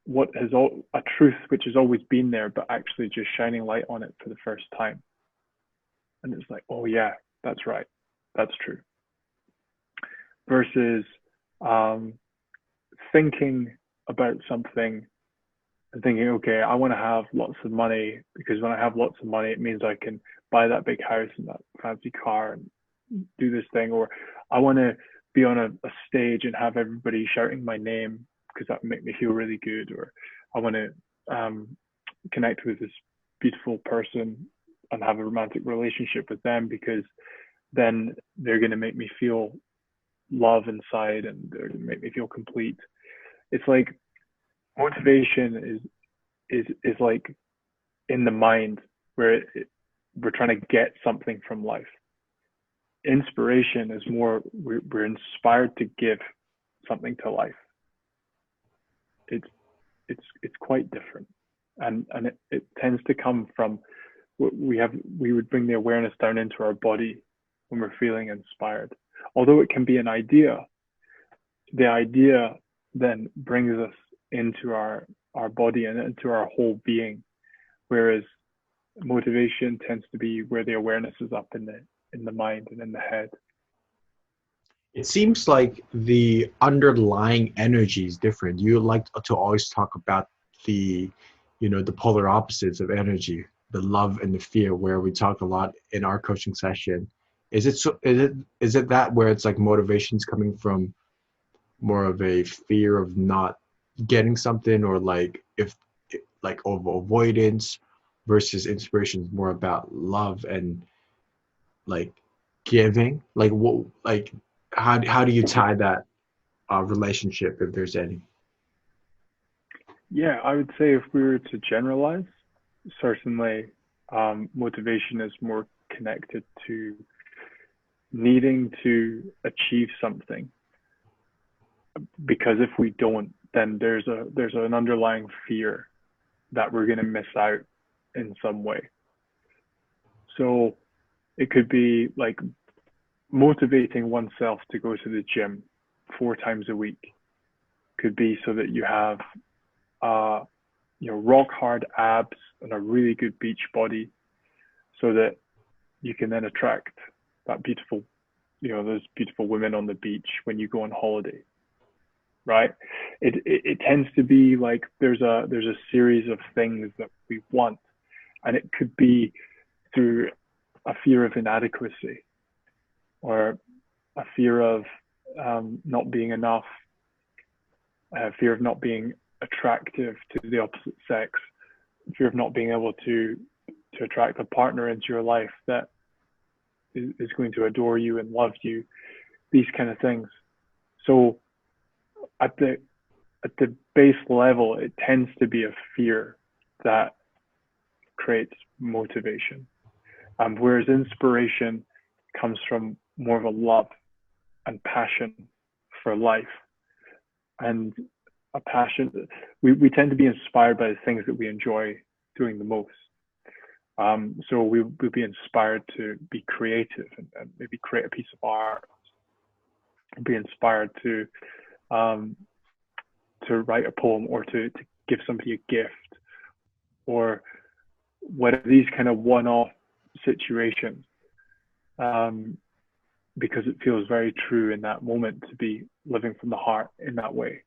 what has a truth which has always been there, but actually just shining light on it for the first time. And it's like, oh yeah, that's right. That's true. Versus thinking about something and thinking, okay, I want to have lots of money because when I have lots of money, it means I can buy that big house and that fancy car and do this thing. Or I want to be on a stage and have everybody shouting my name because that would make me feel really good. Or I want to connect with this beautiful person and have a romantic relationship with them because then they're going to make me feel love inside and they're going to make me feel complete. It's like motivation is like in the mind where we're trying to get something from life. Inspiration is more we're inspired to give something to life. It's quite different, and it tends to come from we would bring the awareness down into our body when we're feeling inspired. Although it can be an idea, the idea then brings us into our body and into our whole being, whereas motivation tends to be where the awareness is up in the mind and in the head. It seems like the underlying energy is different. You like to always talk about the, the polar opposites of energy, the love and the fear, where we talk a lot in our coaching session. Is it that where it's like motivation's coming from more of a fear of not getting something, or like of avoidance, versus inspiration is more about love and like giving? Like what, like how do you tie that relationship, if there's any? Yeah, I would say if we were to generalize, certainly motivation is more connected to needing to achieve something, because if we don't, then there's an underlying fear that we're going to miss out in some way. So it could be like motivating oneself to go to the gym 4 times a week. Could be so that you have rock hard abs and a really good beach body, so that you can then attract that beautiful, those beautiful women on the beach when you go on holiday, right? It tends to be like there's a series of things that we want, and it could be through a fear of inadequacy, or a fear of not being enough, a fear of not being attractive to the opposite sex, fear of not being able to attract a partner into your life that is going to adore you and love you, these kind of things. So at the base level, it tends to be a fear that creates motivation, whereas inspiration comes from more of a love and passion for life, and a passion. We tend to be inspired by the things that we enjoy doing the most. So we'll be inspired to be creative and maybe create a piece of art, be inspired to write a poem, or to give somebody a gift, or what are these kind of one-off situations, because it feels very true in that moment to be living from the heart in that way.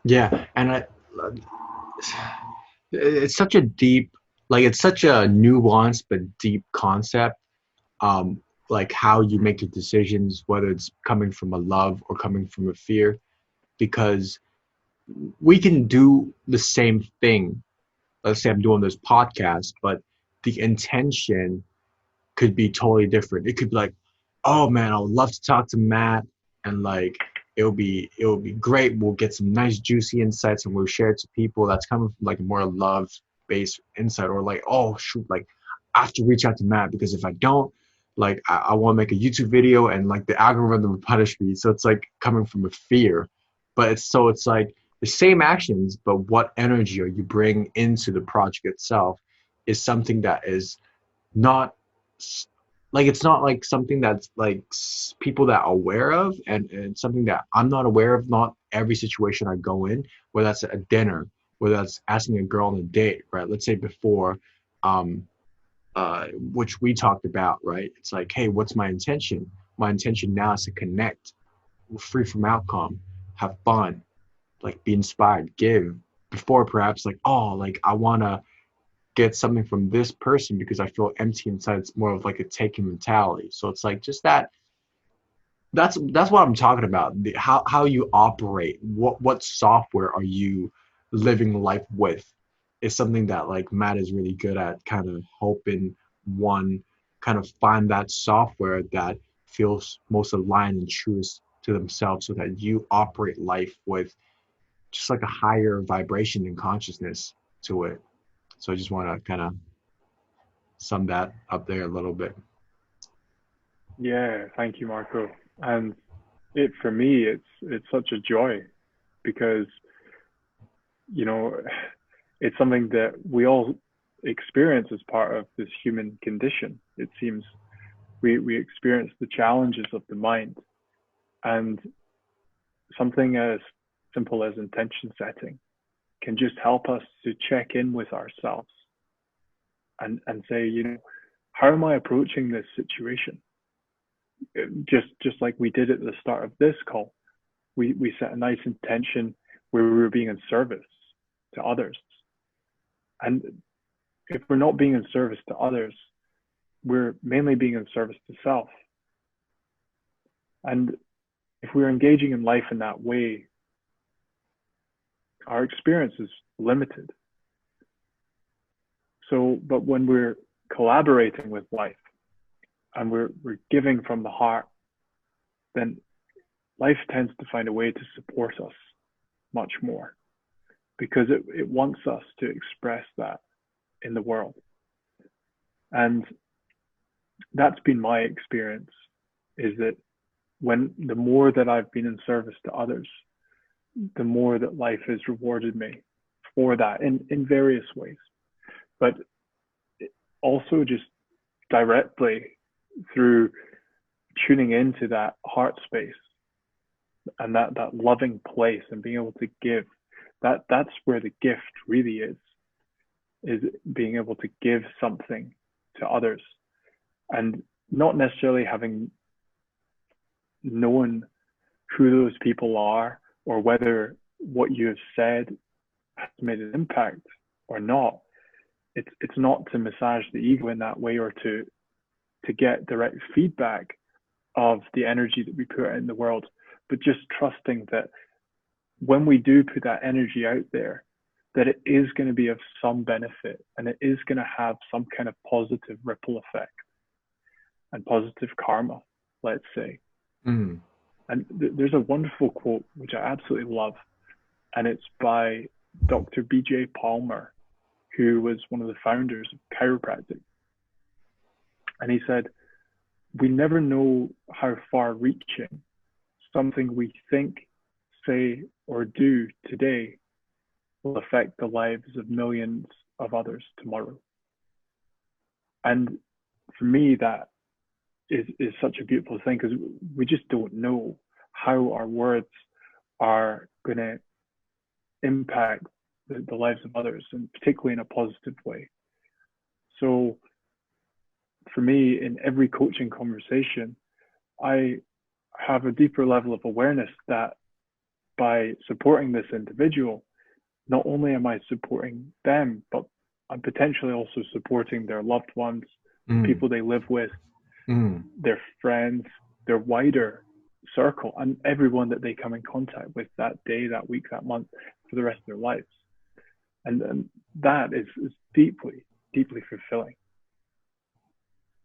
Yeah, and it's such a deep, it's such a nuanced but deep concept. Like how you make your decisions, whether it's coming from a love or coming from a fear, because we can do the same thing. Let's say I'm doing this podcast, but the intention could be totally different. It could be like, oh man, I would love to talk to Matt, and like it'll be great. We'll get some nice juicy insights and we'll share it to people. That's coming from like more love based insight. Or like, oh shoot, like I have to reach out to Matt, because if I don't, like I want to make a YouTube video and like the algorithm will punish me. So it's like coming from a fear. But it's like the same actions, but what energy are you bringing into the project itself is something that is not like, it's not like something that's like people that are aware of, and something that I'm not aware of. Not every situation I go in, whether that's a dinner, whether that's asking a girl on a date, right? Let's say before, which we talked about, right? It's like, hey, what's my intention? My intention now is to connect, free from outcome, have fun, like be inspired, give. Before perhaps like, oh, like I want to get something from this person because I feel empty inside. It's more of like a taking mentality. So it's like just that. That's what I'm talking about. How you operate. What software are you living life with? Is something that like Matt is really good at, kind of helping one kind of find that software that feels most aligned and truest to themselves, so that you operate life with just like a higher vibration and consciousness to it. So I just want to kind of sum that up there a little bit. Yeah, thank you, Marco. And it for me, it's such a joy because you know it's something that we all experience as part of this human condition. It seems we experience the challenges of the mind, and something as simple as intention setting can just help us to check in with ourselves and say, how am I approaching this situation? Just like we did at the start of this call, we set a nice intention where we were being in service to others. And if we're not being in service to others, we're mainly being in service to self. And if we're engaging in life in that way, our experience is limited. So, but when we're collaborating with life and we're giving from the heart, then life tends to find a way to support us much more, because it wants us to express that in the world. And that's been my experience, is that when the more that I've been in service to others, the more that life has rewarded me for that in various ways. But also just directly through tuning into that heart space and that loving place and being able to give. That's where the gift really is being able to give something to others, and not necessarily having known who those people are or whether what you have said has made an impact or not. It's not to massage the ego in that way or to get direct feedback of the energy that we put out in the world, but just trusting that when we do put that energy out there, that it is going to be of some benefit and it is going to have some kind of positive ripple effect and positive karma, let's say. Mm. And there's a wonderful quote which I absolutely love, and it's by Dr. B.J. Palmer, who was one of the founders of chiropractic. And he said, "We never know how far-reaching something we think, say, or do today will affect the lives of millions of others tomorrow." And for me, that is such a beautiful thing, because we just don't know how our words are going to impact the lives of others, and particularly in a positive way. So for me, in every coaching conversation, I have a deeper level of awareness that by supporting this individual, not only am I supporting them, but I'm potentially also supporting their loved ones, the people they live with, their friends, their wider circle, and everyone that they come in contact with that day, that week, that month, for the rest of their lives. And that is deeply, deeply fulfilling.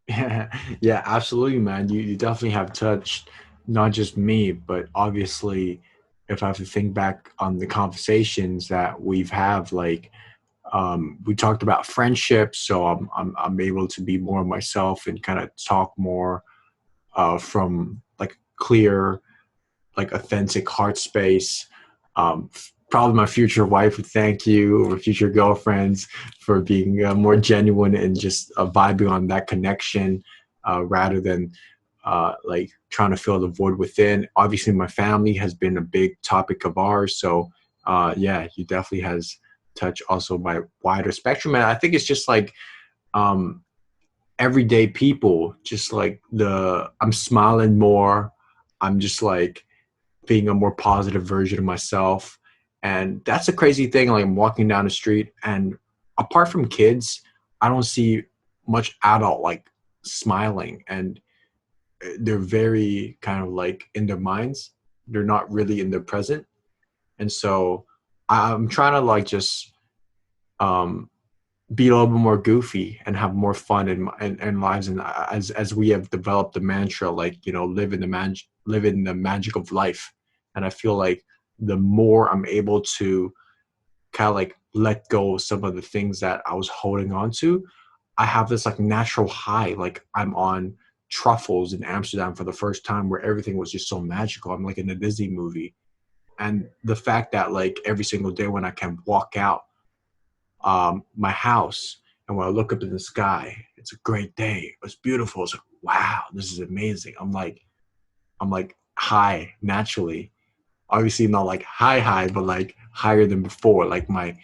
Yeah, absolutely, man. You definitely have touched not just me, but obviously, if I have to think back on the conversations that we've had, like we talked about friendships, so I'm able to be more myself and kind of talk more from like clear, like authentic heart space. Probably my future wife would thank you, or future girlfriends, for being more genuine and just vibing on that connection rather than like trying to fill the void within. Obviously, my family has been a big topic of ours. So yeah, you definitely has touched also my wider spectrum. And I think it's just like, um, everyday people, just like I'm smiling more. I'm just like being a more positive version of myself. And that's a crazy thing. Like I'm walking down the street, and apart from kids, I don't see much adult like smiling, and they're very kind of like in their minds. They're not really in their present. And so I'm trying to like just um, be a little bit more goofy and have more fun in lives. And as we have developed the mantra, like, you know, live in the magic of life. And I feel like the more I'm able to kind of like let go of some of the things that I was holding on to, I have this like natural high. Like I'm on truffles in Amsterdam for the first time, where everything was just so magical. I'm like in a Disney movie. And the fact that like every single day when I can walk out my house, and when I look up in the sky, it's a great day. It's beautiful. It's like, wow, this is amazing. I'm like high naturally. Obviously not like high, but like higher than before. Like my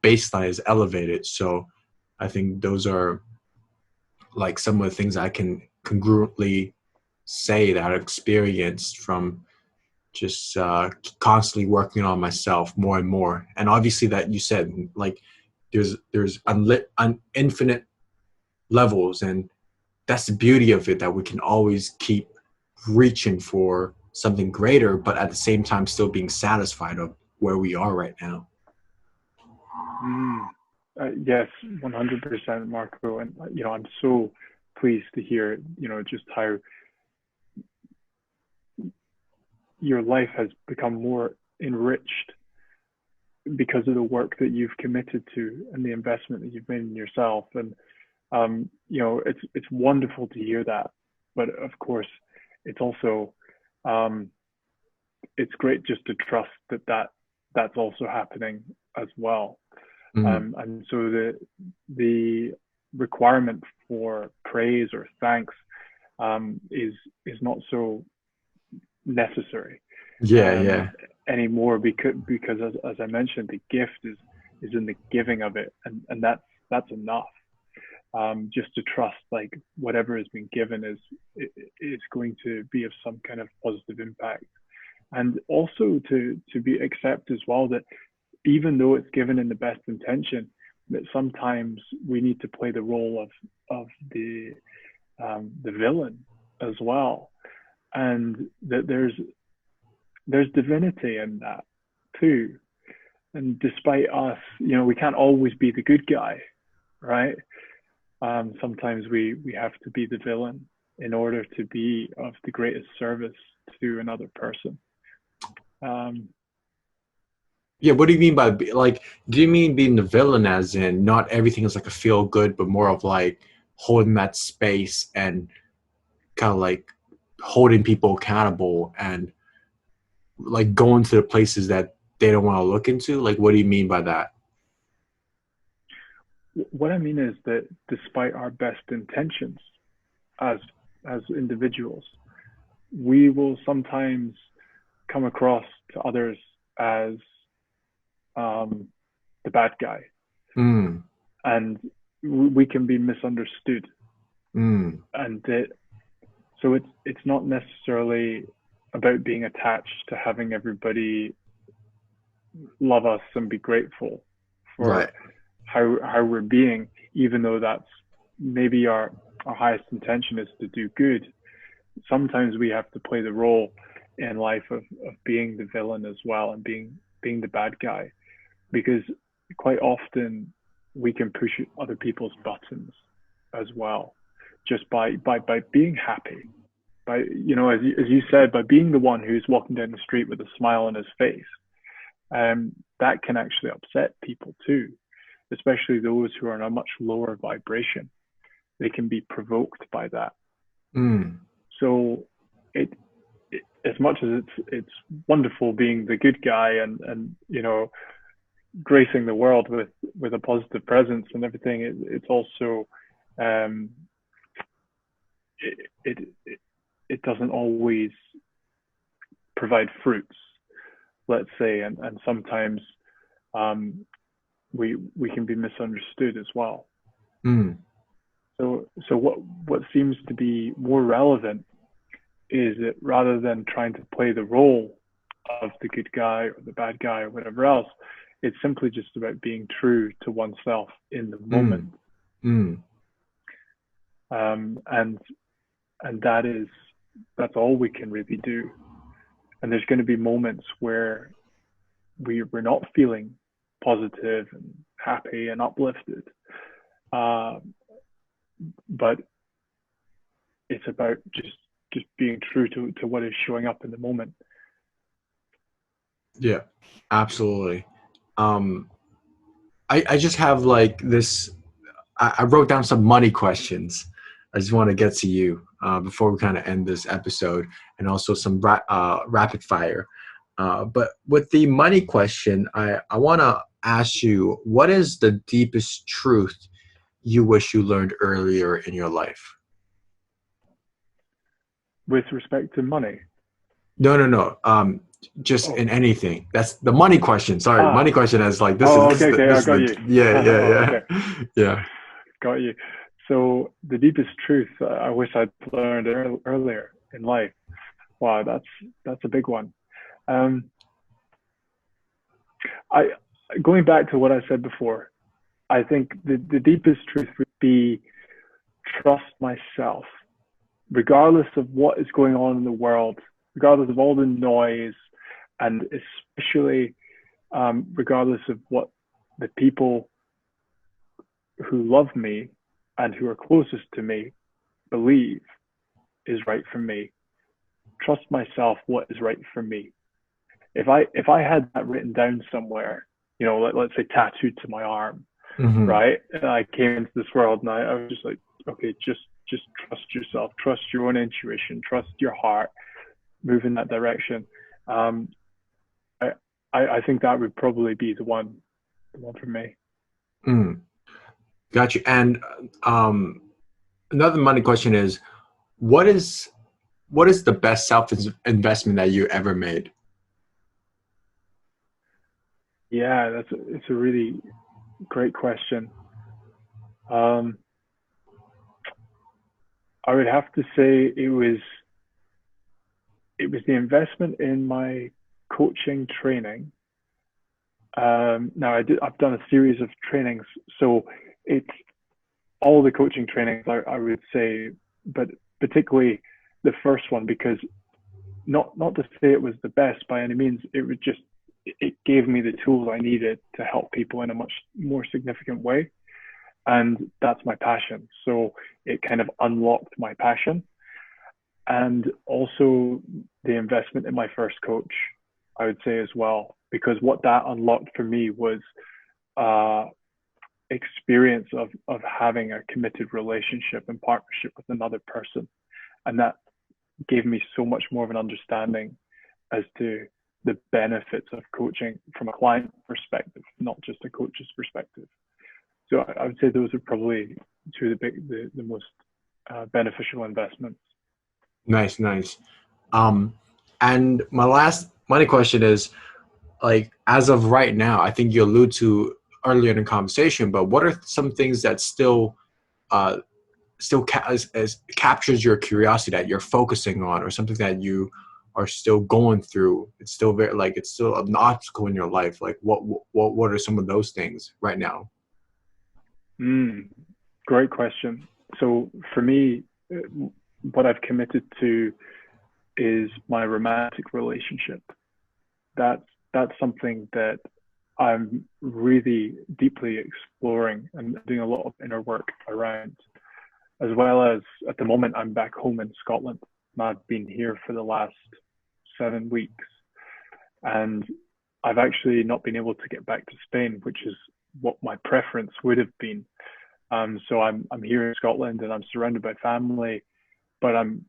baseline is elevated. So I think those are like some of the things I can congruently say that I've experienced from just constantly working on myself more and more. And obviously that you said, like, there's infinite levels, and that's the beauty of it, that we can always keep reaching for something greater, but at the same time still being satisfied of where we are right now. Mm. Yes, 100%, Marco. And, I'm so pleased to hear, just how your life has become more enriched because of the work that you've committed to and the investment that you've made in yourself. And, it's wonderful to hear that. But of course, it's also, um, it's great just to trust that's also happening as well. Mm, And so the requirement for praise or thanks is not so necessary yeah, um, yeah. anymore, because as I mentioned, the gift is in the giving of it, and that's enough. Just to trust, like, whatever has been given is going to be of some kind of positive impact, and also to be accept as well that even though it's given in the best intention, that sometimes we need to play the role of the villain as well, and that there's divinity in that too. And despite us, we can't always be the good guy, right? Sometimes we have to be the villain in order to be of the greatest service to another person. Um, Yeah, what do you mean by like? Do you mean being the villain, as in not everything is like a feel good, but more of like holding that space and kind of like holding people accountable and like going to the places that they don't want to look into? Like, what do you mean by that? what I mean is that despite our best intentions as individuals, we will sometimes come across to others as um, the bad guy, Mm, and we can be misunderstood. mm, And so it's not necessarily about being attached to having everybody love us and be grateful for right. how we're being, even though that's maybe our highest intention is to do good. Sometimes we have to play the role in life of being the villain as well, and being the bad guy, because quite often we can push other people's buttons as well, just by being happy, by, as you said, by being the one who's walking down the street with a smile on his face. That can actually upset people too, especially those who are on a much lower vibration. They can be provoked by that. Mm. So it, as much as it's wonderful being the good guy, and gracing the world with a positive presence and everything, it's also um, it it doesn't always provide fruits, let's say, and sometimes um, we can be misunderstood as well. Mm. So what seems to be more relevant is that rather than trying to play the role of the good guy or the bad guy or whatever else, it's simply just about being true to oneself in the moment. Mm. And that's all we can really do. And there's going to be moments where we're not feeling positive and happy and uplifted. But it's about just being true to what is showing up in the moment. Yeah, absolutely. I just have like this. I wrote down some money questions. I just want to get to you before we kind of end this episode, and also some rapid fire. But with the money question, I want to ask you, what is the deepest truth you wish you learned earlier in your life? With respect to money? No. Just in anything. That's the money question. Sorry, money question is like this is Okay. this I is got the you. yeah Okay. yeah. Got you. So the deepest truth I wish I'd learned earlier in life. Wow, that's a big one. I Going back to what I said before, I think the deepest truth would be trust myself, regardless of what is going on in the world, regardless of all the noise, and especially regardless of what the people who love me and who are closest to me believe is right for me. Trust myself what is right for me. If I had that written down somewhere, let's say tattooed to my arm, Mm-hmm. right? And I came into this world and I was just like, okay, just trust yourself, trust your own intuition, trust your heart, move in that direction. I think that would probably be the one for me. Mm. Got you. And another money question is, what is the best self investment that you ever made? Yeah, it's a really great question. I would have to say it was the investment in my coaching training. Now I've done a series of trainings, so it's all the coaching trainings I would say, but particularly the first one, because not to say it was the best by any means, it gave me the tools I needed to help people in a much more significant way. And that's my passion. So it kind of unlocked my passion. And also the investment in my first coach, I would say as well, because what that unlocked for me was experience of having a committed relationship and partnership with another person. And that gave me so much more of an understanding as to the benefits of coaching from a client perspective, not just a coach's perspective. So I would say those are probably two of the most beneficial investments. Nice. And my last money question is, like, as of right now, I think you allude to earlier in the conversation, but what are some things that still captures your curiosity that you're focusing on, or something that you are still going through? It's still it's still an obstacle in your life. Like what are some of those things right now? Great question. So for me, what I've committed to is my romantic relationship. That's something that I'm really deeply exploring and doing a lot of inner work around, as well as at the moment I'm back home in Scotland and I've been here for the last 7 weeks, and I've actually not been able to get back to Spain, which is what my preference would have been. So I'm here in Scotland and I'm surrounded by family, but I'm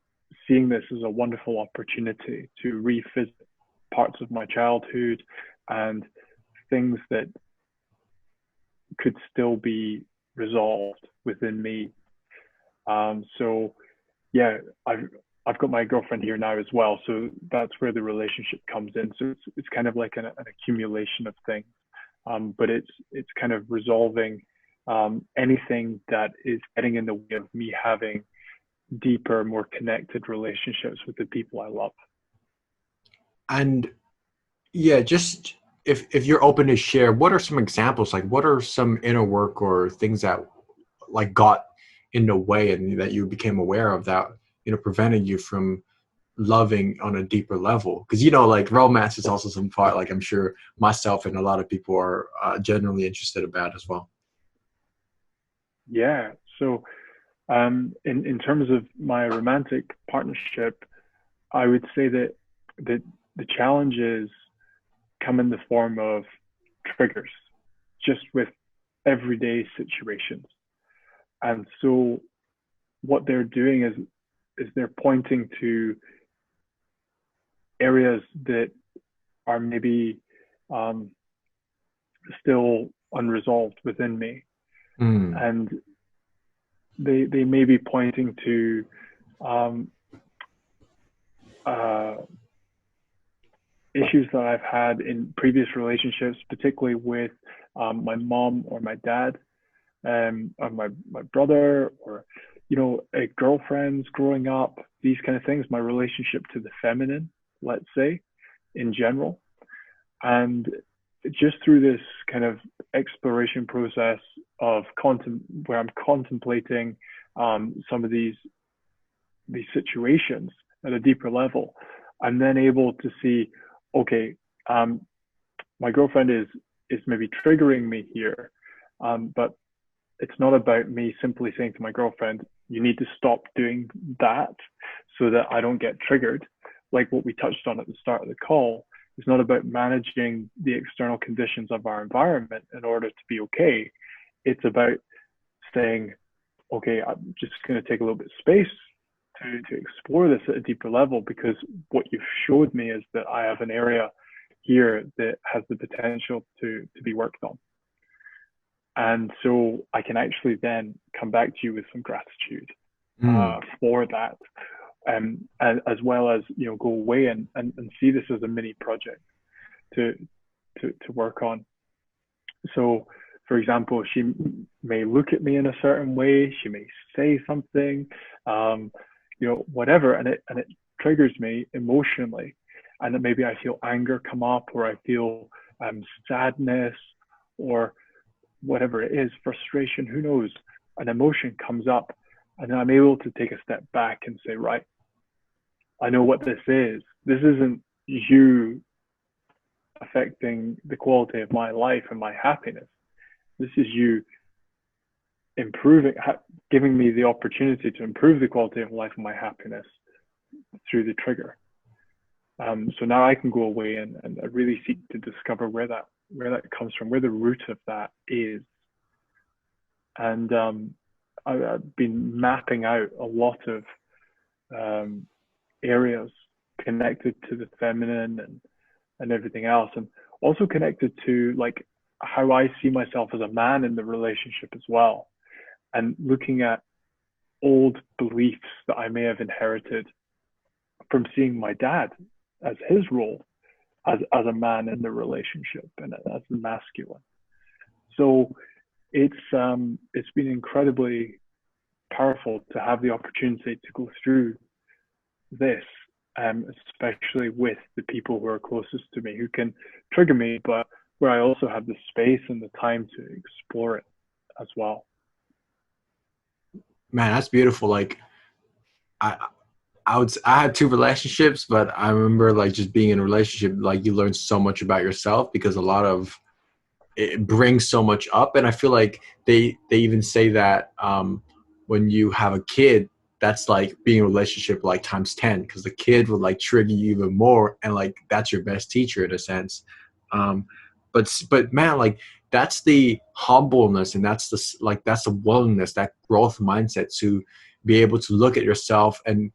seeing this as a wonderful opportunity to revisit parts of my childhood and things that could still be resolved within me. So yeah, I've got my girlfriend here now as well, so that's where the relationship comes in. So it's kind of like an accumulation of things, but it's kind of resolving anything that is getting in the way of me having deeper, more connected relationships with the people I love. And yeah, just if you're open to share, what are some examples? Like, what are some inner work or things that like got in the way and that you became aware of that, prevented you from loving on a deeper level? Because, like romance is also some part, like I'm sure myself and a lot of people are generally interested about as well. Yeah. So in terms of my romantic partnership, I would say that the challenges come in the form of triggers, just with everyday situations. And so what they're doing is they're pointing to areas that are maybe still unresolved within me. Mm. And they may be pointing to issues that I've had in previous relationships, particularly with my mom or my dad, or my brother, or girlfriends growing up, these kind of things, my relationship to the feminine, let's say, in general. And just through this kind of exploration process of where I'm contemplating some of these situations at a deeper level, I'm then able to see, okay, my girlfriend is maybe triggering me here, but it's not about me simply saying to my girlfriend, you need to stop doing that so that I don't get triggered. Like what we touched on at the start of the call, it's not about managing the external conditions of our environment in order to be okay. It's about saying, okay, I'm just going to take a little bit of space to explore this at a deeper level, because what you've showed me is that I have an area here that has the potential to be worked on. And so I can actually then come back to you with some gratitude for that, and as well as go away and see this as a mini project to work on. So, for example, she may look at me in a certain way, she may say something, whatever, and it triggers me emotionally, and then maybe I feel anger come up, or I feel sadness, or whatever it is, frustration, who knows, an emotion comes up, and then I'm able to take a step back and say, right, I know what this is. This isn't you affecting the quality of my life and my happiness. This is you improving, giving me the opportunity to improve the quality of life and my happiness through the trigger. So now I can go away and really seek to discover where that comes from, where the root of that is. And I've been mapping out a lot of areas connected to the feminine and everything else, and also connected to like how I see myself as a man in the relationship as well, and looking at old beliefs that I may have inherited from seeing my dad as his role as a man in the relationship and as the masculine. So it's been incredibly powerful to have the opportunity to go through this, especially with the people who are closest to me, who can trigger me, but where I also have the space and the time to explore it as well. Man, that's beautiful. Like I had two relationships, but I remember like just being in a relationship, like you learn so much about yourself, because a lot of it brings so much up. And I feel like they even say that when you have a kid, that's like being in a relationship like times 10, because the kid will like trigger you even more, and like that's your best teacher in a sense. But man, like that's the humbleness, and that's the willingness, that growth mindset to be able to look at yourself and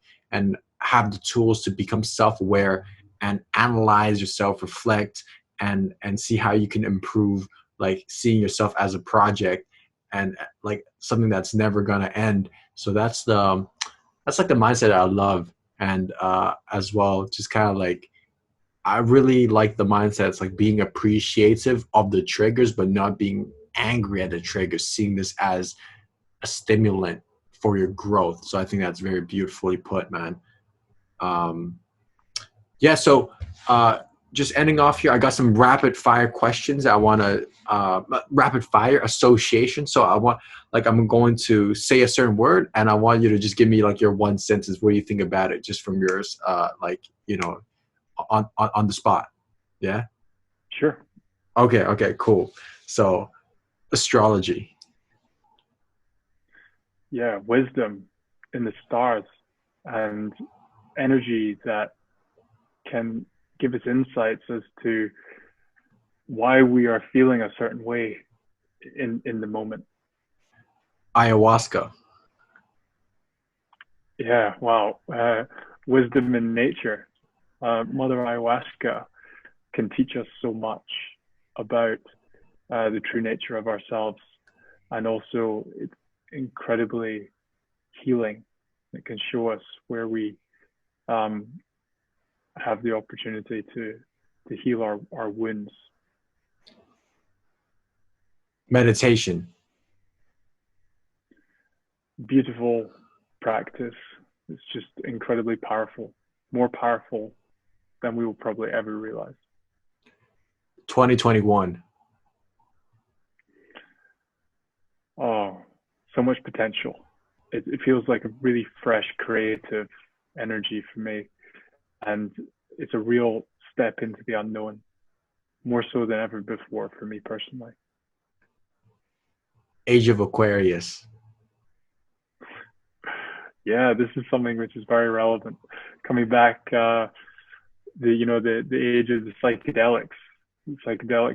have the tools to become self-aware and analyze yourself, reflect, and see how you can improve, like seeing yourself as a project and like something that's never gonna end. So that's like the mindset I love. And as well, just kind of like I really like the mindset. It's like being appreciative of the triggers, but not being angry at the trigger, seeing this as a stimulant for your growth. So I think that's very beautifully put, man. Yeah, so just ending off here, I got some rapid fire questions. I want to rapid fire association. So I'm going to say a certain word, and I want you to just give me like your one sentence. What do you think about it, just from yours, on the spot? Yeah. Sure. Okay. Cool. So, astrology. Yeah, wisdom in the stars and energy that can give us insights as to why we are feeling a certain way in the moment. Ayahuasca. Yeah, wow. Wisdom in nature. Mother Ayahuasca can teach us so much about the true nature of ourselves, and also it's incredibly healing. It can show us where we have the opportunity to heal our wounds. Meditation. Beautiful practice. It's just incredibly powerful, more powerful than we will probably ever realize. 2021. Oh, so much potential. It feels like a really fresh, creative energy for me. And it's a real step into the unknown, more so than ever before for me personally. Age of Aquarius. Yeah, this is something which is very relevant. Coming back, the age of the psychedelic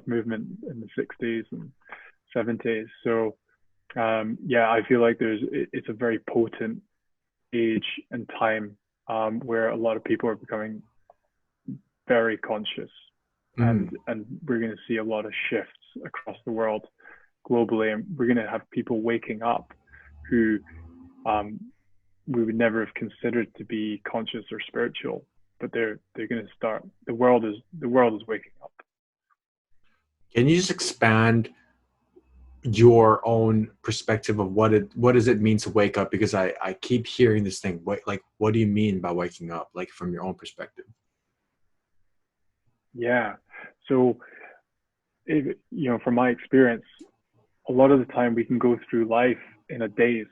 movement in the 60s and 70s. So yeah, I feel like it's a very potent age and time where a lot of people are becoming very conscious, and we're going to see a lot of shifts across the world globally, and we're going to have people waking up who we would never have considered to be conscious or spiritual, but they're going to start. The world is waking up. Can you just expand your own perspective of what does it mean to wake up? Because I keep hearing this thing. What do you mean by waking up? Like, from your own perspective. Yeah. So, from my experience, a lot of the time we can go through life in a daze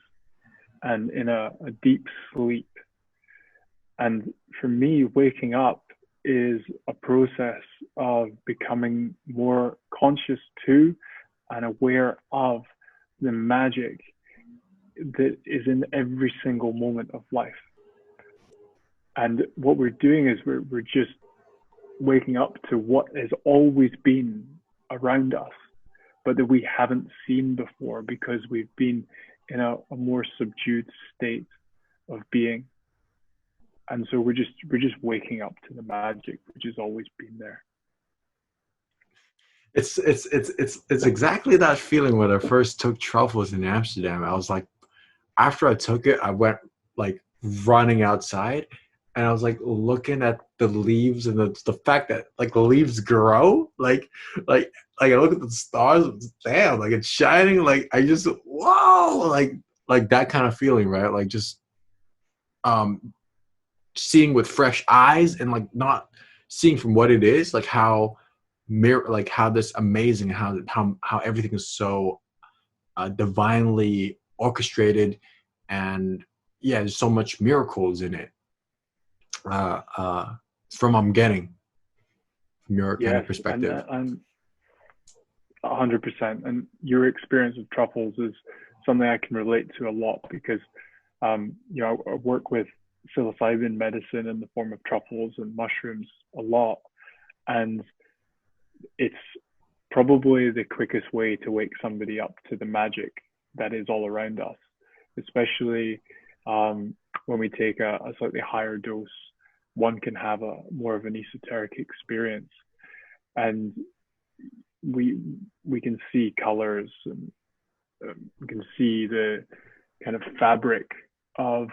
and in a deep sleep. And for me, waking up is a process of becoming more conscious to and aware of the magic that is in every single moment of life. And what we're doing is we're just waking up to what has always been around us, but that we haven't seen before because we've been in a more subdued state of being. And so we're just waking up to the magic which has always been there. It's exactly that feeling when I first took truffles in Amsterdam. I was like, after I took it, I went like running outside, and I was like looking at the leaves and the fact that like the leaves grow, like I look at the stars, damn, like it's shining, like I just whoa, like that kind of feeling, right? Like just seeing with fresh eyes, and like not seeing from what it is, like how how this amazing, how everything is so divinely orchestrated, and yeah, there's so much miracles in it. From I'm getting from your kind of perspective. And 100%. And your experience of truffles is something I can relate to a lot because, I work with psilocybin medicine in the form of truffles and mushrooms a lot. And it's probably the quickest way to wake somebody up to the magic that is all around us, especially when we take a slightly higher dose. One can have a more of an esoteric experience, and we can see colors, and we can see the kind of fabric of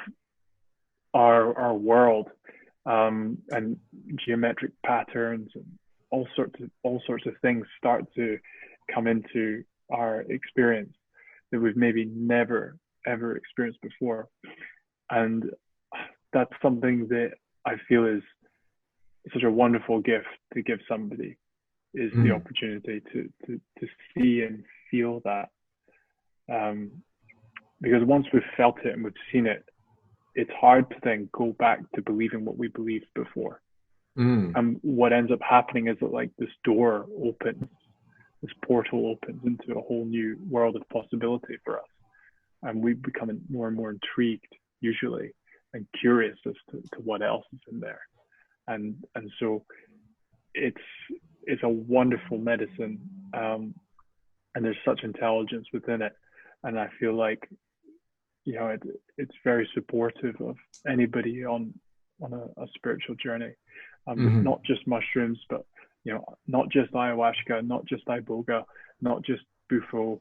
our world, and geometric patterns and all sorts of things start to come into our experience that we've maybe never ever experienced before. And that's something that I feel is such a wonderful gift to give somebody, is the opportunity to see and feel that. Because once we've felt it and we've seen it, it's hard to then go back to believing what we believed before. And what ends up happening is that like this door opens, this portal opens into a whole new world of possibility for us. And we become more and more intrigued usually and curious as to what else is in there. And so it's a wonderful medicine. And there's such intelligence within it. And I feel like, you know, it's very supportive of anybody on a spiritual journey. Not just mushrooms, but, you know, not just ayahuasca, not just iboga, not just bufo.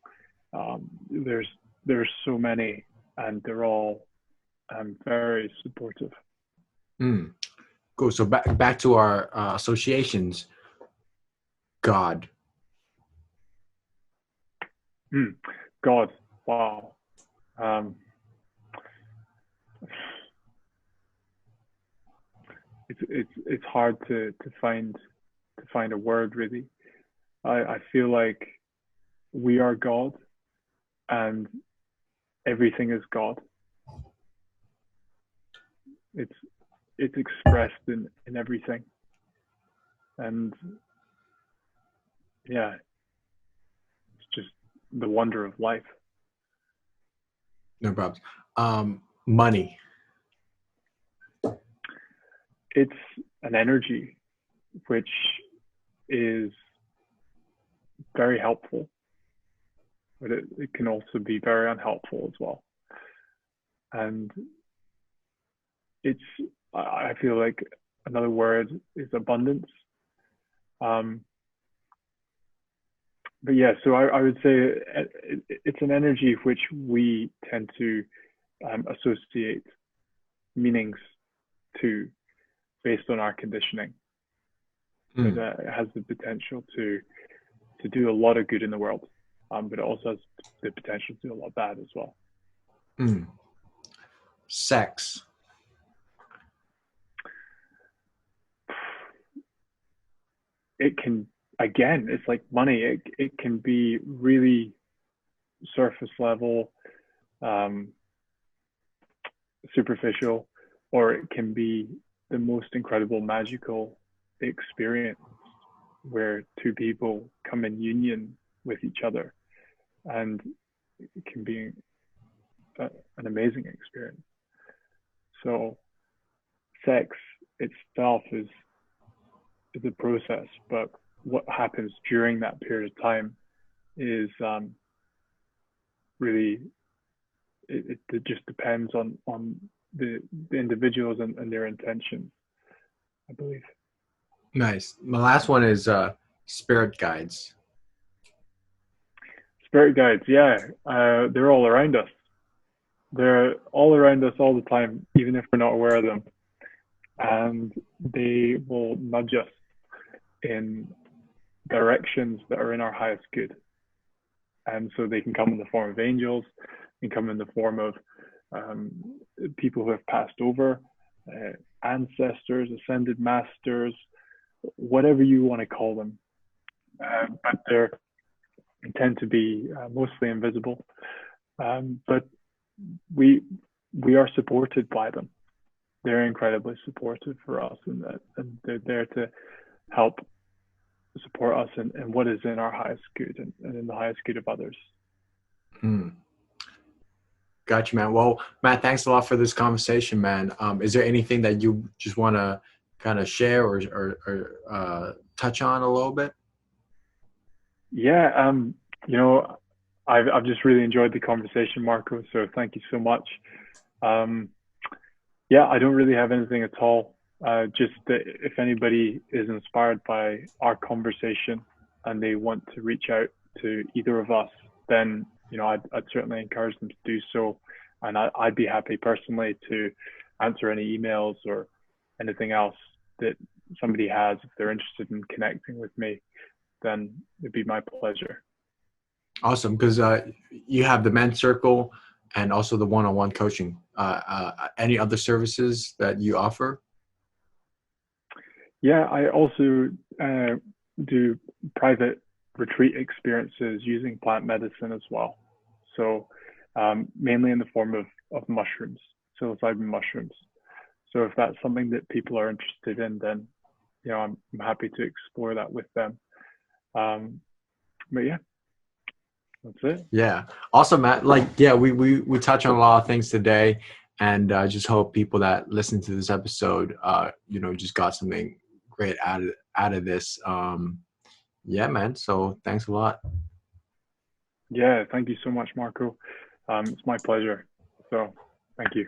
There's so many, and they're all very supportive. Cool. So back to our associations. God. God. Wow. It's hard to find a word really. I feel like we are God, and everything is God. It's expressed in everything, and yeah, it's just the wonder of life. No problem. Money. It's an energy which is very helpful, but it can also be very unhelpful as well. And I feel like another word is abundance. But yeah, so I would say it's an energy which we tend to associate meanings to based on our conditioning. But it has the potential to do a lot of good in the world, but it also has the potential to do a lot of bad as well. Sex. It can, again, it's like money. It can be really surface level, superficial, or it can be the most incredible magical experience where two people come in union with each other, and it can be an amazing experience. So sex itself is a process, but what happens during that period of time is really, it just depends on the individuals and their intentions, I believe. Nice. My last one is spirit guides. Spirit guides, yeah, they're all around us. They're all around us all the time, even if we're not aware of them. And they will nudge us in directions that are in our highest good. And so they can come in the form of angels, they can come in the form of people who have passed over, ancestors, ascended masters, whatever you want to call them. But they tend to be mostly invisible. But we are supported by them. They're incredibly supportive for us, and they're there to help support us in what is in our highest good and in the highest good of others. Gotcha, man. Well, Matt, thanks a lot for this conversation, man. Is there anything that you just want to kind of share or touch on a little bit? Yeah, you know, I've just really enjoyed the conversation, Marco. So thank you so much. Yeah, I don't really have anything at all. Just that if anybody is inspired by our conversation and they want to reach out to either of us, then, you know, I'd certainly encourage them to do so. And I'd be happy personally to answer any emails or anything else that somebody has. If they're interested in connecting with me, then it'd be my pleasure. Awesome, because you have the men's circle and also the one-on-one coaching. Any other services that you offer? Yeah, I also do private retreat experiences using plant medicine as well. So mainly in the form of mushrooms, psilocybin mushrooms. So if that's something that people are interested in, then I'm happy to explore that with them. But yeah, that's it. Yeah, awesome, Matt. Like, yeah, we touch on a lot of things today, and just hope people that listen to this episode, just got something great out of this. Yeah, man. So thanks a lot. Yeah, thank you so much, Marco. It's my pleasure. So thank you.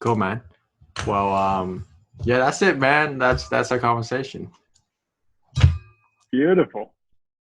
Cool, man. Well, yeah, that's it, man. That's our conversation. Beautiful.